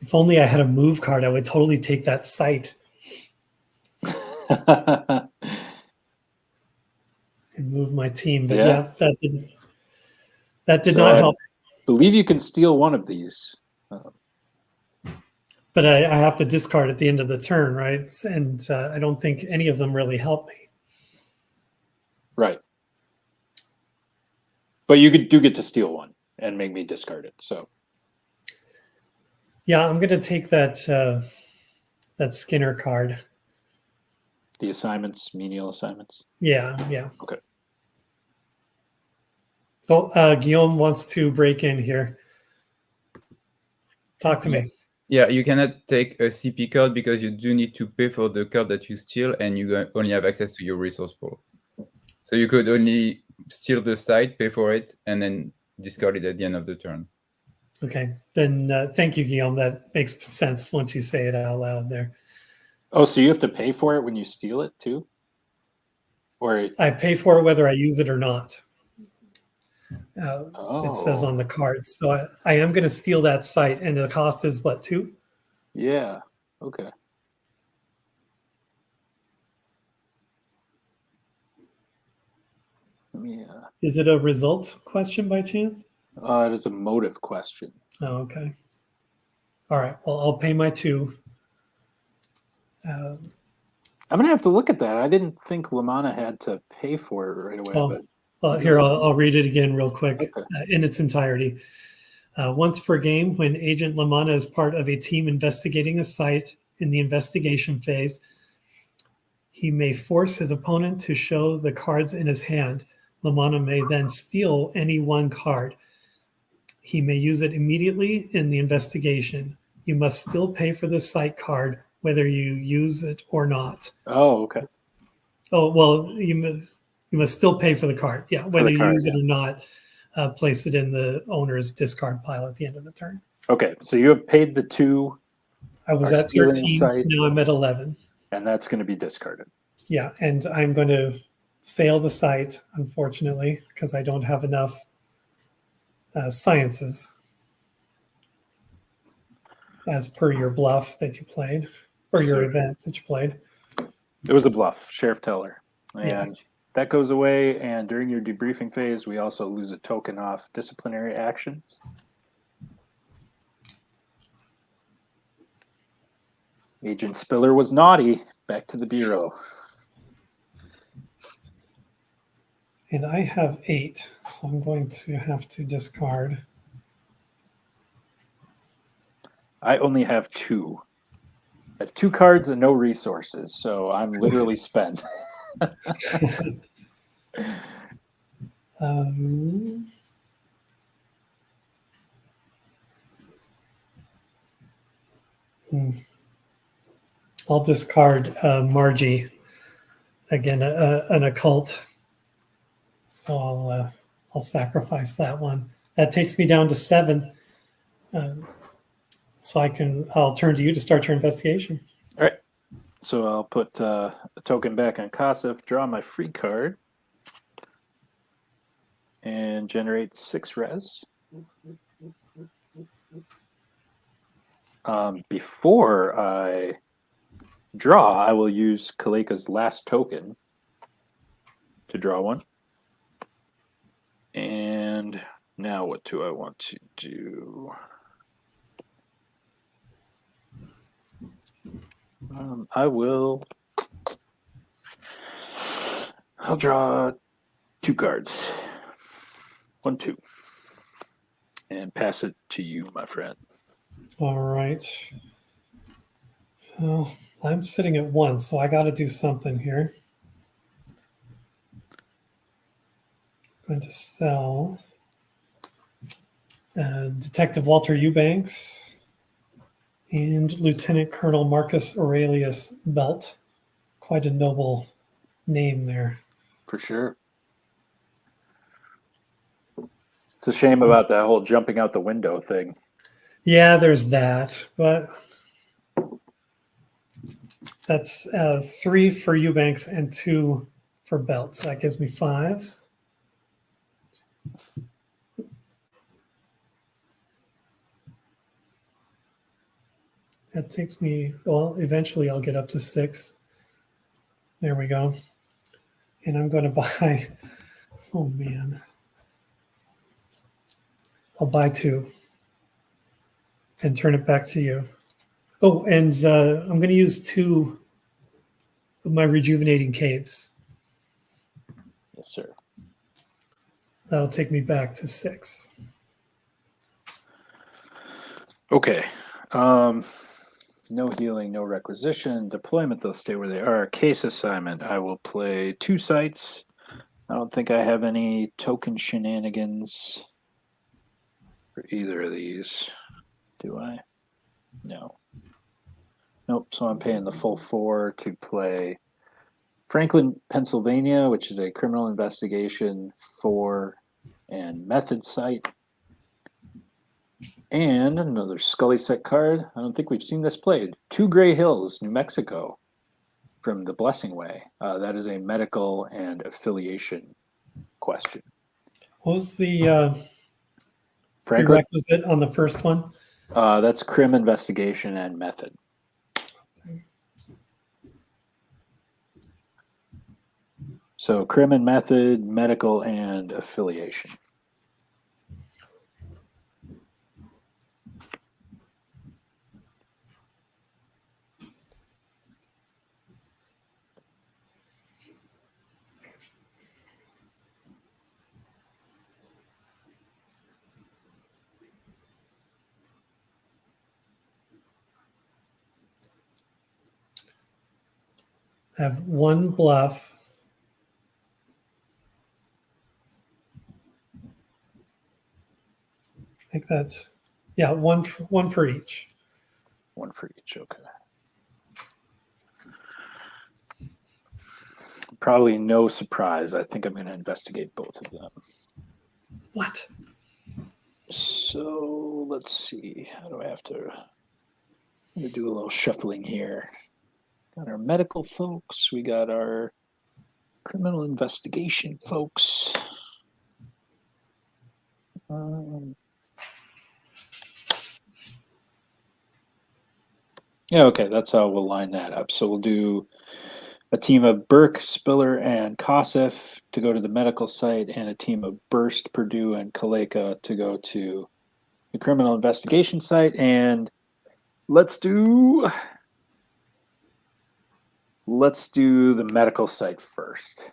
If only I had a move card, I would totally take that site and move my team. But yeah, that did not help. I believe you can steal one of these. But I have to discard at the end of the turn, right? And I don't think any of them really help me. Right. But you do get to steal one and make me discard it. So. Yeah, I'm going to take that Skinner card. The assignments, menial assignments? Yeah. Okay. Oh, Guillaume wants to break in here. Talk to me. Yeah, you cannot take a CP card because you do need to pay for the card that you steal, and you only have access to your resource pool. So you could only steal the site, pay for it, and then discard it at the end of the turn. Okay, then thank you, Guillaume. That makes sense once you say it out loud there. Oh, so you have to pay for it when you steal it too? Or I pay for it whether I use it or not. It says on oh, the card. So I am going to steal that site, and the cost is what, 2? yeah. Okay. Yeah. Is it a result question by chance? It is a motive question. Oh, okay. All right. Well, I'll pay my 2. I'm gonna have to look at that. I didn't think Lamana had to pay for it right away, Well, but here, I'll read it again real quick okay. in its entirety. Once per game, when Agent Lamana is part of a team investigating a site in the investigation phase, he may force his opponent to show the cards in his hand. Lamana may then steal any one card. He may use it immediately in the investigation. You must still pay for the site card, whether you use it or not. Oh, okay. Oh, well, you must still pay for the card. Yeah, whether you card, use it or not, place it in the owner's discard pile at the end of the turn. Okay, so you have paid the 2. I was Our at stealing 13. site. Now I'm at 11. And that's going to be discarded. Yeah, and I'm going to fail the site, unfortunately, because I don't have enough sciences as per your bluff that you played, or your event that you played. It was a bluff, Sheriff Teller. And Yeah. that goes away. And during your debriefing phase, we also lose a token off disciplinary actions. Agent Spiller was naughty. Back to the bureau. And I have 8, so I'm going to have to discard. I only have 2. I have 2 cards and no resources, so I'm literally spent. I'll discard Margie. Again, an occult. So I'll sacrifice that one. That takes me down to 7. So I'll turn to you to start your investigation. All right. So I'll put a token back on Kasif, draw my free card, and generate 6 res. Before I draw, I will use Kaleka's last token to draw one. And now what do I want to do? I'll draw 2 cards. 1, 2. And pass it to you, my friend. All right. Well, I'm sitting at 1, so I got to do something here. I'm going to sell Detective Walter Eubanks and Lieutenant Colonel Marcus Aurelius Belt. Quite a noble name there. For sure. It's a shame about that whole jumping out the window thing. Yeah, there's that, but that's 3 for Eubanks and 2 for Belt. So that gives me 5. That takes me, well, eventually I'll get up to 6. There we go. And I'm going to buy, oh man. I'll buy 2 and turn it back to you. Oh, and I'm going to use 2 of my rejuvenating caves. Yes, sir. That'll take me back to 6. Okay. No healing, no requisition. Deployment, they'll stay where they are. Case assignment, I will play 2 sites. I don't think I have any token shenanigans for either of these. Do I? No. Nope. So I'm paying the full 4 to play Franklin, Pennsylvania, which is a criminal investigation 4 and method site. And another Scully set card. I don't think we've seen this played. 2 Gray Hills, New Mexico, from the Blessing Way. That is a medical and affiliation question. What was the Franklin? prerequisite on the first one? That's crim investigation and method. So crim and method, medical and affiliation. I have one bluff. I think that's, yeah, one for each. One for each, okay. Probably no surprise. I think I'm going to investigate both of them. What? So let's see. How do I have to? I'm going to do a little shuffling here. Got our medical folks. We got our criminal investigation folks. Yeah, okay, that's how we'll line that up. So we'll do a team of Burke, Spiller, and Kosif to go to the medical site, and a team of Burst, Purdue, and Kaleka to go to the criminal investigation site. And let's do the medical site first.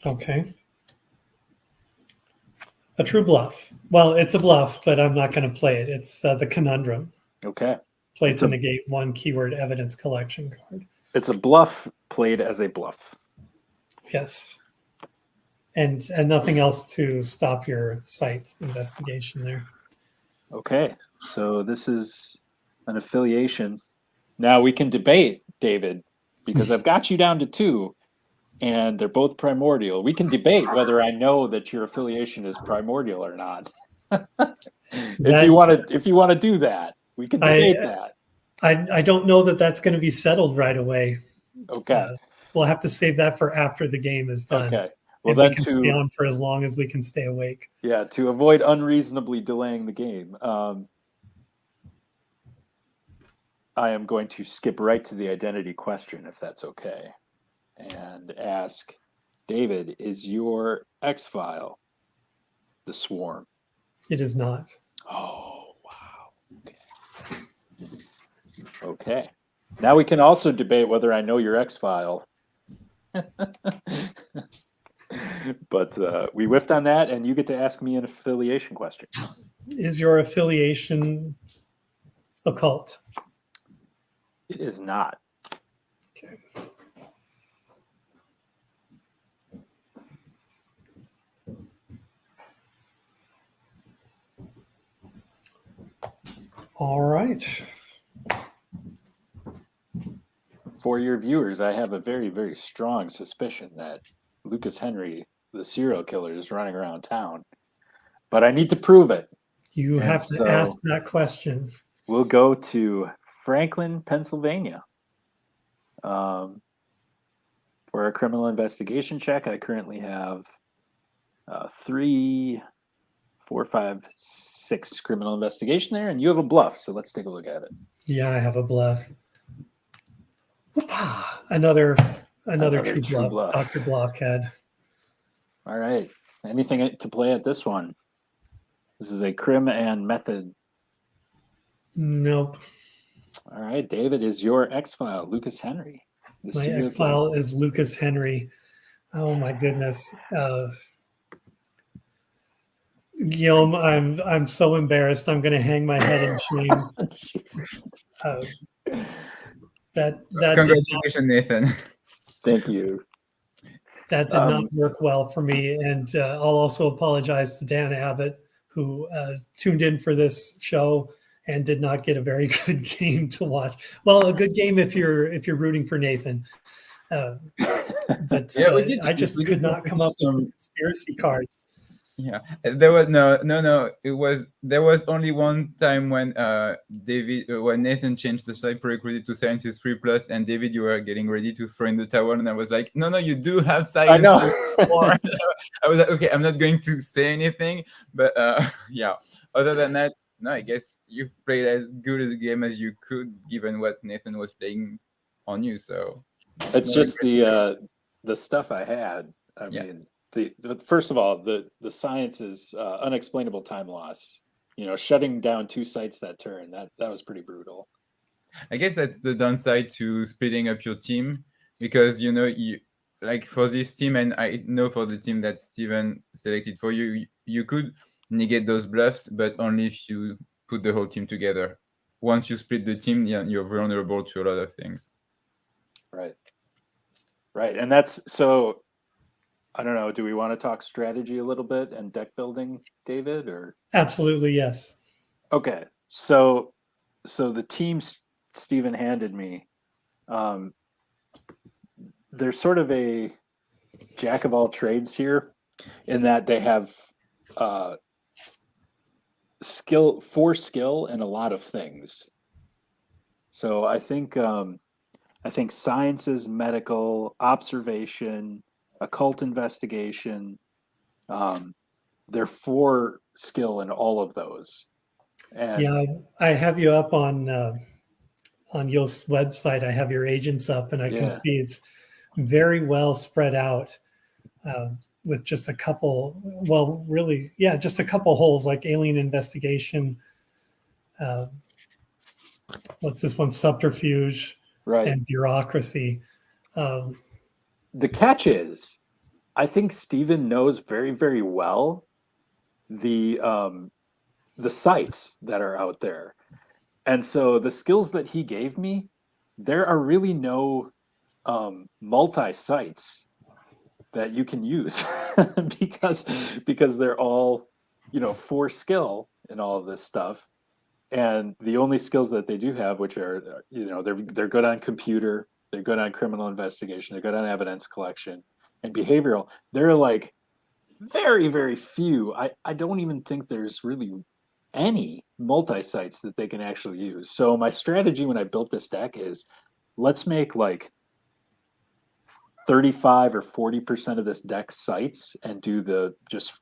Okay. A true bluff. Well, it's a bluff, but I'm not going to play it. It's the conundrum. Okay. Play to negate one keyword evidence collection card. It's a bluff played as a bluff. Yes. And nothing else to stop your site investigation there. Okay. So this is an affiliation. Now we can debate, David, because I've got you down to 2, and they're both primordial. We can debate whether I know that your affiliation is primordial or not. If you want to do that, we can debate that. I don't know that that's going to be settled right away. Okay. We'll have to save that for after the game is done. Okay. Well, and then we can stay on for as long as we can stay awake. Yeah, to avoid unreasonably delaying the game, I am going to skip right to the identity question, if that's okay, and ask David, is your X-File the Swarm? It is not. Oh, wow. Okay. Okay. Now we can also debate whether I know your X-File. But we whiffed on that, and you get to ask me an affiliation question. Is your affiliation occult? It is not. Okay. All right. For your viewers, I have a very, very strong suspicion that Lucas Henry, the serial killer, is running around town. But I need to prove it. You have to ask that question. We'll go to Franklin, Pennsylvania. For a criminal investigation check, I currently have 3, 4, 5, 6 criminal investigation there, and you have a bluff. So let's take a look at it. Yeah, I have a bluff. Another true bluff. Dr. Blockhead. All right. Anything to play at this one? This is a crim and method. Nope. All right, David, is your X-File Lucas Henry? My X-File is Lucas Henry. Oh my goodness. Guillaume, I'm so embarrassed. I'm going to hang my head in shame. That Congratulations, Nathan. Thank you. That did not work well for me. And I'll also apologize to Dan Abbott, who tuned in for this show and did not get a very good game to watch. Well, a good game if you're rooting for Nathan. But I just could not come up with conspiracy cards. Yeah, there was no. There was only one time when when Nathan changed the side prerequisite to Sciences 3+, and David, you were getting ready to throw in the towel, and I was like, no, you do have I know. Sciences 4. I was like, okay, I'm not going to say anything, but yeah. Other than that, no, I guess you've played as good a game as you could, given what Nathan was playing on you. So It's no just regret. the stuff I had. I Yeah. mean, the first of all, the science is unexplainable time loss. You know, shutting down 2 sites that turn, that was pretty brutal. I guess that's the downside to splitting up your team, because you like for this team, and I know for the team that Steven selected for you, you could negate those bluffs, but only if you put the whole team together. Once you split the team, yeah, you're vulnerable to a lot of things. Right. Right. And that's so I don't know, do we want to talk strategy a little bit and deck building, David, or Absolutely, yes. okay. So the teams Steven handed me, there's sort of a jack of all trades here in that they have skill and a lot of things. So I think sciences, medical, observation, occult investigation, they're 4 skill in all of those. And Yeah, I have you up on Yoast's website. I have your agents up, and I can see it's very well spread out with just a couple. Well, really, yeah, just a couple holes like alien investigation. What's this one? Subterfuge, right. and bureaucracy. The catch is, I think Steven knows very, very well the sites that are out there. And so the skills that he gave me, there are really no multi-sites that you can use because they're all, 4 skill in all of this stuff. And the only skills that they do have, which are, they're good on computer, they're good on criminal investigation, they're good on evidence collection and behavioral. They're like very, very few. I don't even think there's really any multi-sites that they can actually use. So my strategy when I built this deck is let's make like 35 or 40% of this deck sites and do the just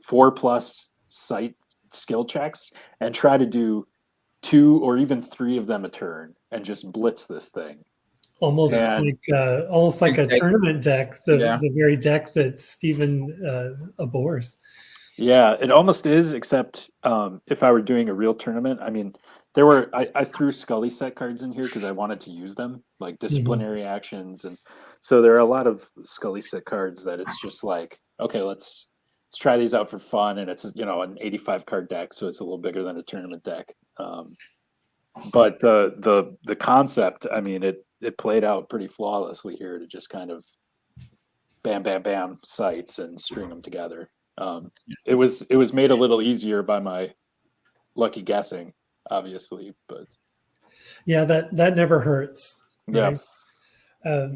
4+ site skill checks and try to do 2 or even 3 of them a turn and just blitz this thing. Almost like a tournament deck, the very deck that Steven abhors. Yeah, it almost is, except if I were doing a real tournament, I mean, I threw Scully set cards in here because I wanted to use them, like disciplinary actions, and so there are a lot of Scully set cards that it's just like, okay, let's try these out for fun, and it's an 85 card deck, so it's a little bigger than a tournament deck. But the concept, I mean, it played out pretty flawlessly here to just kind of bam, bam, bam sites and string them together. It was made a little easier by my lucky guessing, obviously, but yeah, that never hurts. Right? Yeah.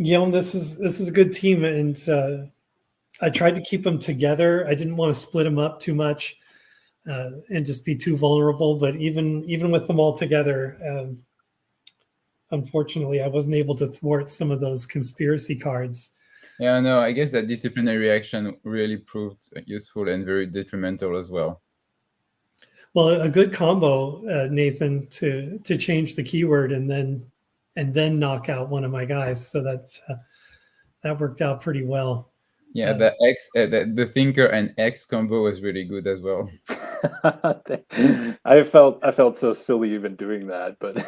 Guillaume, this is a good team, and I tried to keep them together. I didn't want to split them up too much and just be too vulnerable. But even with them all together, unfortunately, I wasn't able to thwart some of those conspiracy cards. Yeah, no, I guess that disciplinary action really proved useful and very detrimental as well. Well, a good combo, Nathan, to change the keyword and then knock out one of my guys. So that worked out pretty well. Yeah, the thinker and X combo was really good as well. I felt so silly even doing that, but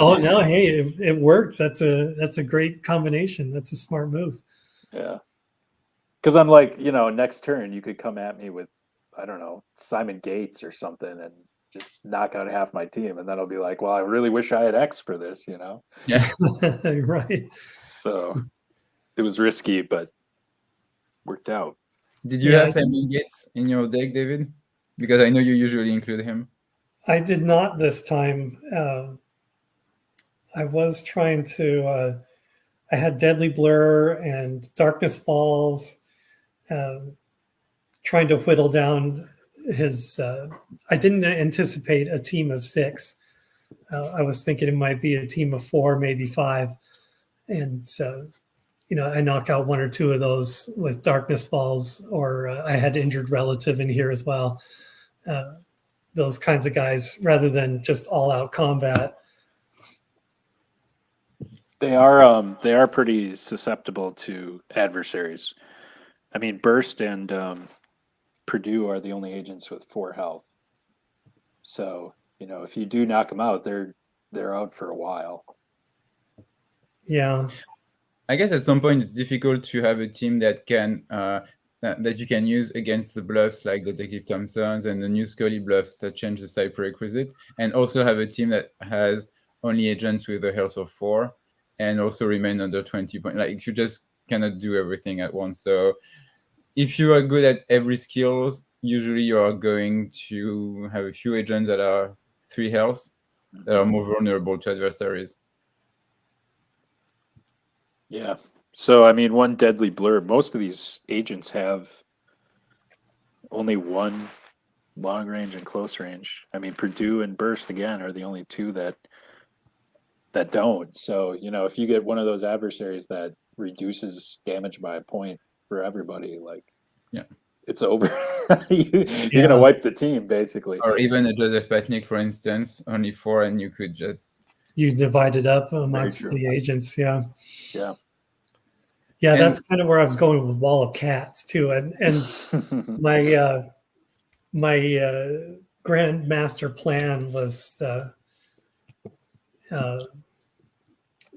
oh no, hey, it worked. That's a great combination. That's a smart move. Yeah, because I'm like, next turn you could come at me with, I don't know, Simon Gates or something and just knock out half my team, and then I'll be like, well, I really wish I had X for this, Yeah. Right. So it was risky, but worked out. Did you have Simon Gates in your deck, David? Because I know you usually include him. I did not this time. I was trying to. I had Deadly Blur and Darkness Falls. trying to whittle down his. I didn't anticipate a team of 6. I was thinking it might be a team of 4, maybe 5, and I knock out 1 or 2 of those with Darkness Falls, or I had Injured Relative in here as well. Those kinds of guys, rather than just all-out combat. They are pretty susceptible to adversaries. I mean, Burst and Purdue are the only agents with 4 health. So, if you do knock them out, they're out for a while. Yeah. I guess at some point it's difficult to have a team that can that you can use against the bluffs like Detective Thompson's and the new Scully bluffs that change the side prerequisite, and also have a team that has only agents with a health of 4 and also remain under 20 points. Like, you just cannot do everything at once. So if you are good at every skills, usually you are going to have a few agents that are 3 health that are more vulnerable to adversaries. Yeah. So, I mean, one deadly blurb. Most of these agents have only 1 long range and close range. I mean, Purdue and Burst, again, are the only 2 that don't. So, if you get one of those adversaries that reduces damage by a point for everybody, it's over. You're going to wipe the team, basically. Or even a Joseph Patnick, for instance, only 4, and you could just... You divide it up amongst the agents, yeah. Yeah. Yeah, that's kind of where I was going with Wall of Cats, too. And my grand master plan was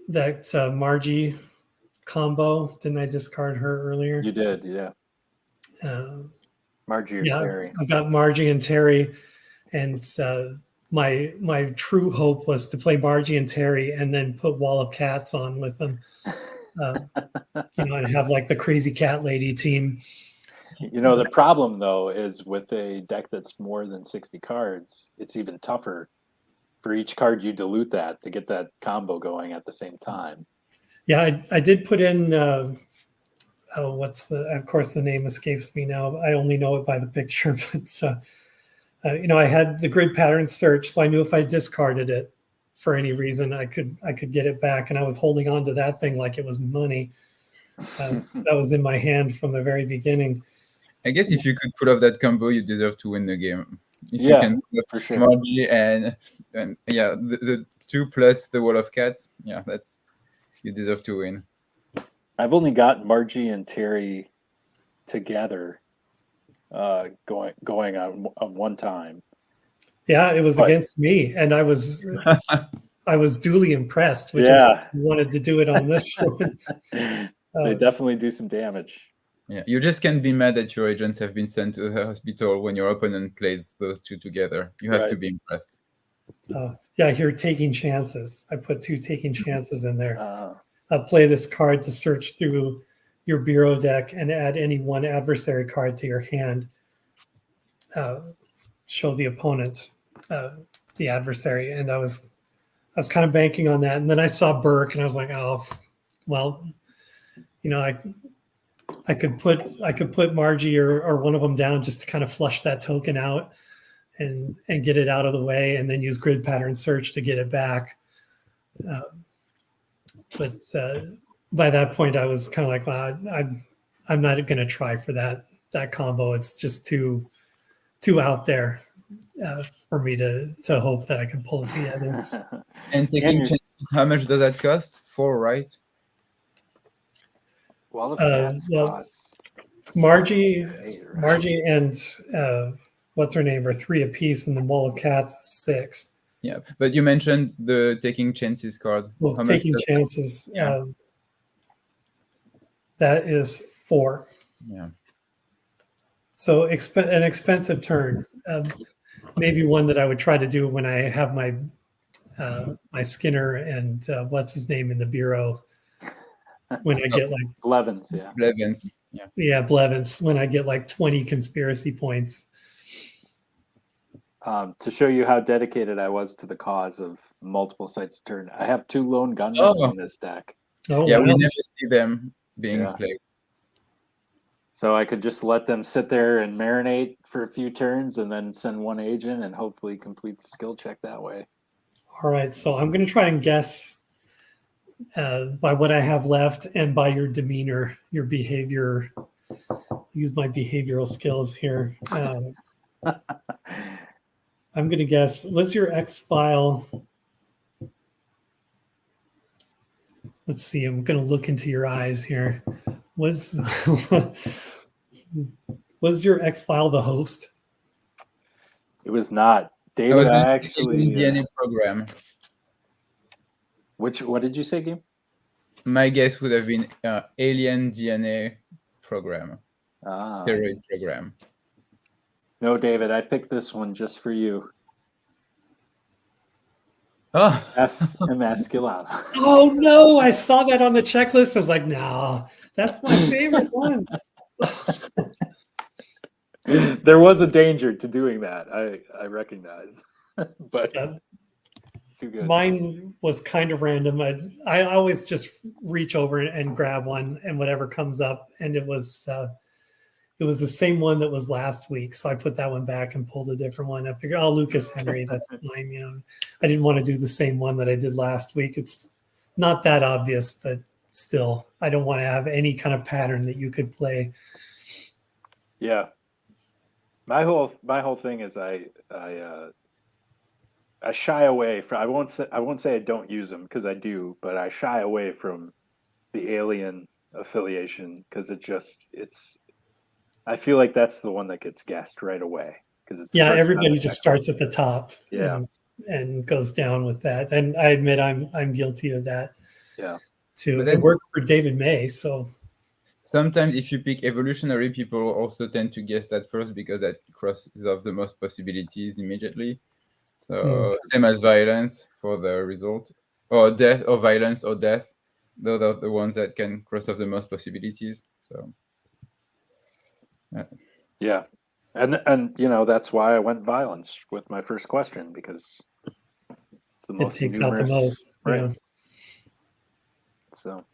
that Margie combo. Didn't I discard her earlier? You did, yeah. Margie or Terry. I got Margie and Terry, and my true hope was to play Margie and Terry and then put Wall of Cats on with them, and have like the crazy cat lady team. The problem, though, is with a deck that's more than 60 cards, it's even tougher for each card you dilute that to get that combo going at the same time. Yeah, I did put in, of course the name escapes me now. I only know it by the picture, but I had the grid pattern search, so I knew if I discarded it for any reason, I could get it back, and I was holding on to that thing like it was money. That was in my hand from the very beginning. I guess if you could pull off that combo, you deserve to win the game. If you can pull for sure. Margie and the 2 plus the Wall of Cats, you deserve to win. I've only got Margie and Terry together going on one time. Yeah, it was against me, and I was duly impressed, which is why I wanted to do it on this one. They definitely do some damage. Yeah, you just can't be mad that your agents have been sent to the hospital when your opponent plays those 2 together. You have to be impressed. You're taking chances. I put 2 taking chances in there. I'll play this card to search through your bureau deck and add any 1 adversary card to your hand. Show the opponent the adversary, and I was kind of banking on that. And then I saw Burke, and I was like, oh, well, I could put Margie or one of them down just to kind of flush that token out and get it out of the way, and then use grid pattern search to get it back. But by that point, I was kind of like, well, I'm not going to try for that combo. It's just too out there for me to hope that I can pull it together. And taking chances, how much does that cost? 4, right? Well, Margie and what's her name are 3 apiece, and the Wall of Cats is 6. Yeah, but you mentioned the taking chances card. Well, taking chances, that is 4. Yeah. So an expensive turn. Maybe one that I would try to do when I have my Skinner and what's his name in the bureau. When I get like Blevins, Blevins, when I get like 20 conspiracy points. To show you how dedicated I was to the cause of multiple sites of turn, I have 2 lone gunmen in this deck. We never see them being played. So I could just let them sit there and marinate for a few turns and then send one agent and hopefully complete the skill check that way. All right, so I'm going to try and guess by what I have left and by your demeanor, your behavior. Use my behavioral skills here. I'm going to guess. Was your X file? Let's see. I'm going to look into your eyes here. Was was your X file the host? It was not. I David, was I going to say actually. DNA program. What did you say, Guillaume? My guess would have been alien DNA program, steroid program. No, David, I picked this one just for you. Oh, Emasculata. Oh no! I saw that on the checklist. I was like, no, that's my favorite one. There was a danger to doing that. I recognize, but too good. Mine was kind of random. I always just reach over and grab one, and whatever comes up, and it was the same one that was last week. So I put that one back and pulled a different one. I figured, oh, Lucas Henry, that's mine. You know, I didn't want to do the same one that I did last week. It's not that obvious, but still, I don't want to have any kind of pattern that you could play. Yeah. My whole thing is I shy away from. I won't say I don't use them because I do, but I shy away from the alien affiliation because it's. I feel like that's the one that gets guessed right away because it's everybody just starts at the top, yeah, and goes down with that. And I admit I'm guilty of that. Yeah, too. It worked for David May, so. Sometimes if you pick evolutionary, people also tend to guess that first because that crosses off the most possibilities immediately. So same as violence for the result, or death, or violence, or death. Those are the ones that can cross off the most possibilities. So yeah, and you know that's why I went violence with my first question because it's the most. It takes out the most, right? Yeah. So.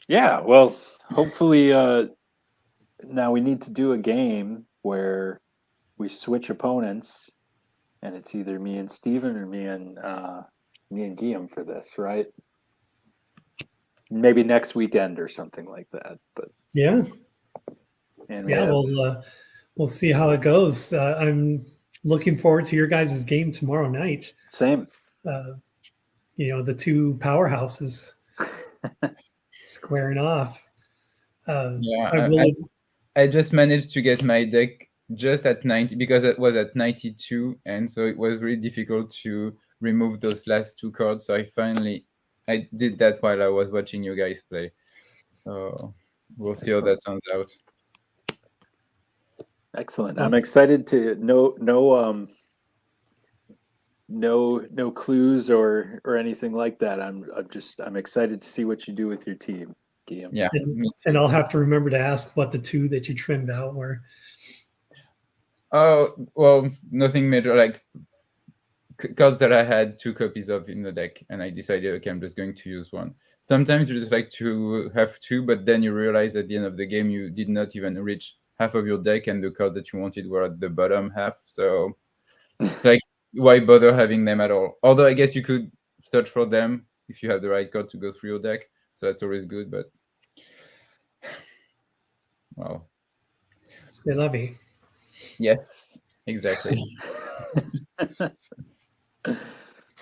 Yeah, well, hopefully now we need to do a game where we switch opponents and it's either me and Steven or me and Guillaume for this, right? Maybe next weekend or something like that. But yeah. And we'll see how it goes. I'm looking forward to your guys' game tomorrow night. Same. The two powerhouses squaring off. I just managed to get my deck just at 90 because it was at 92, and so it was really difficult to remove those last two cards. So I did that while I was watching you guys play. So we'll see how that turns out. Excellent. I'm excited to no clues or anything like that. I'm excited to see what you do with your team, Guillaume. Yeah. And I'll have to remember to ask what the two that you trimmed out were. Oh, well, nothing major, like cards that I had 2 copies of in the deck, and I decided, okay, I'm just going to use one. Sometimes you just like to have 2, but then you realize at the end of the game you did not even reach half of your deck, and the cards that you wanted were at the bottom half. So it's like, why bother having them at all? Although I guess you could search for them if you have the right card to go through your deck. So that's always good, but wow. C'est la vie. Yes, exactly.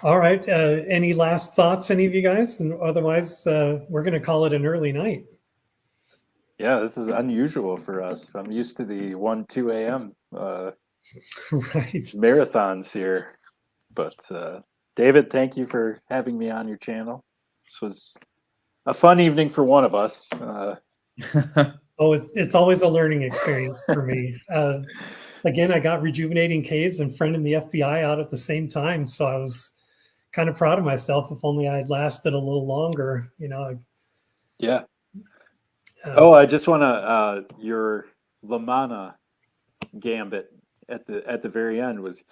All right. Any last thoughts, any of you guys? And otherwise, we're going to call it an early night. Yeah, this is unusual for us. I'm used to the 1-2 a.m. Right. marathons here. But David, thank you for having me on your channel. This was a fun evening for one of us. Oh, it's always a learning experience for me. Again, I got Rejuvenating Caves and Friend in the FBI out at the same time, so I was kind of proud of myself. If only I had lasted a little longer, Yeah. I just want to your Lamana gambit at the very end was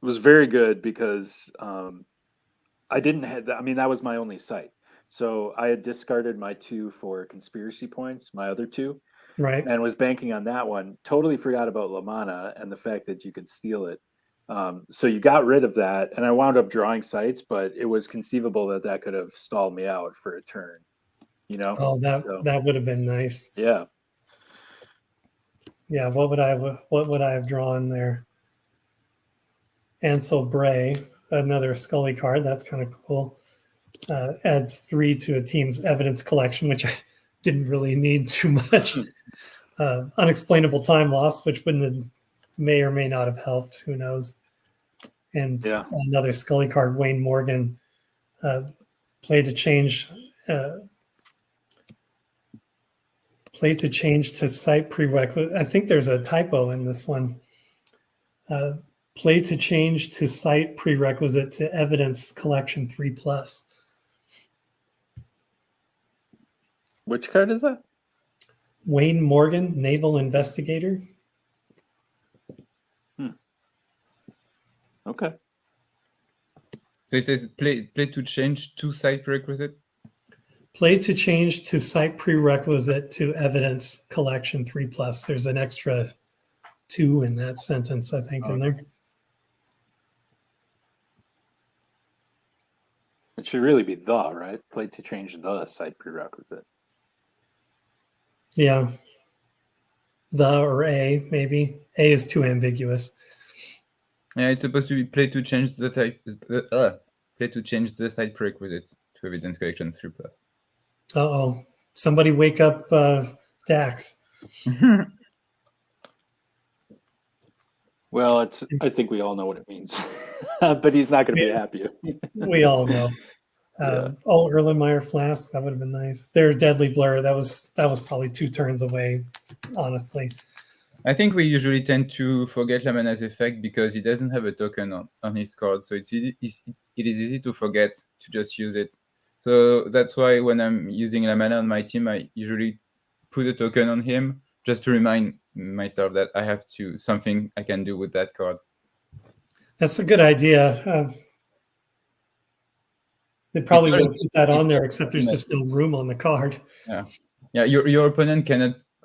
very good because I didn't have that. I mean, that was my only site. So I had discarded my 2 for conspiracy points, my other 2. Right. and was banking on that one. Totally forgot about La Mana and the fact that you could steal it. So you got rid of that, and I wound up drawing sites, but it was conceivable that that could have stalled me out for a turn. Oh, So, that would have been nice. yeah. Yeah. What would I have drawn there? Ansel Bray, another Scully card. That's kind of cool. Adds 3 to a team's evidence collection, which I didn't really need too much. Unexplainable time loss, which may or may not have helped. Who knows? And Yeah. another Scully card, Wayne Morgan, play to change to site prerequisite. I think there's a typo in this one. Play to change to site prerequisite to evidence collection 3+. Which card is that? Wayne Morgan, naval investigator. Okay. So it says play to change to site prerequisite. Play to change to site prerequisite to evidence collection 3+. There's an extra 2 in that sentence, I think, in there. It should really be the, right? Play to change the site prerequisite. Yeah. The or a, maybe. A is too ambiguous. Yeah, it's supposed to be play to change the type. Play to change the site prerequisite to evidence collection 3+. Uh-oh. Somebody wake up Dax. Well, I think we all know what it means, but he's not going to be happy. We all know. Yeah. Oh, Erlenmeyer Flask, that would have been nice. Their Deadly Blur, that was probably 2 turns away, honestly. I think we usually tend to forget Lamana's effect because he doesn't have a token on his card, so it is easy to forget to just use it. So that's why when I'm using Lamana on my team, I usually put a token on him just to remind myself that I have something I can do with that card. That's a good idea. They probably would have put that on there, except there's just no room on the card. Yeah. Your opponent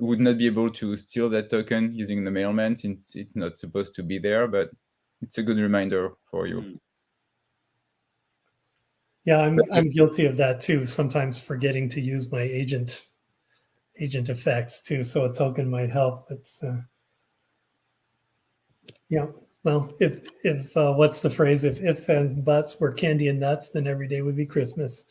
would not be able to steal that token using the mailman since it's not supposed to be there, but it's a good reminder for you. Yeah, I'm guilty of that too. Sometimes forgetting to use my agent effects too, so a token might help. It's yeah. Well, if what's the phrase? If and buts were candy and nuts, then every day would be Christmas.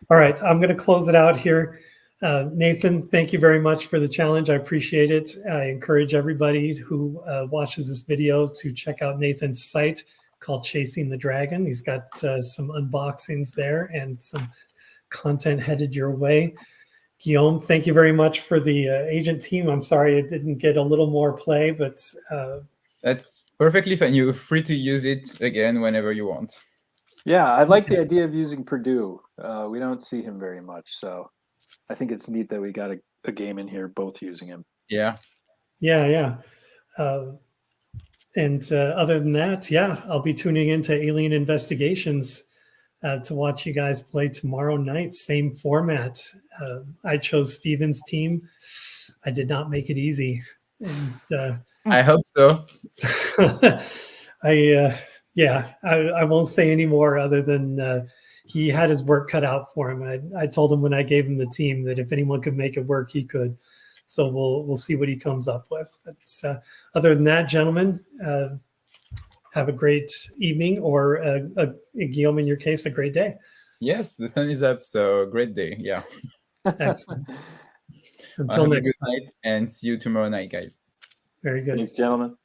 All right, I'm going to close it out here. Nathan, thank you very much for the challenge. I appreciate it. I encourage everybody who watches this video to check out Nathan's site called Chasing the Dragon. He's got some unboxings there and some content headed your way. Guillaume, thank you very much for the agent team. I'm sorry it didn't get a little more play, but that's perfectly fine. You're free to use it again whenever you want. Yeah, I like the idea of using Purdue. We don't see him very much, so I think it's neat that we got a game in here both using him. Yeah. And other than that, yeah, I'll be tuning into Alien Investigations to watch you guys play tomorrow night. Same format. I chose Steven's team. I did not make it easy. And, I hope so. I won't say any more other than he had his work cut out for him. I told him when I gave him the team that if anyone could make it work, he could. So we'll see what he comes up with. But other than that, gentlemen, have a great evening, or Guillaume, in your case, a great day. Yes, the sun is up, so great day. Yeah. Excellent. Until next time. Night, and see you tomorrow night, guys. Very good. Thanks, gentlemen.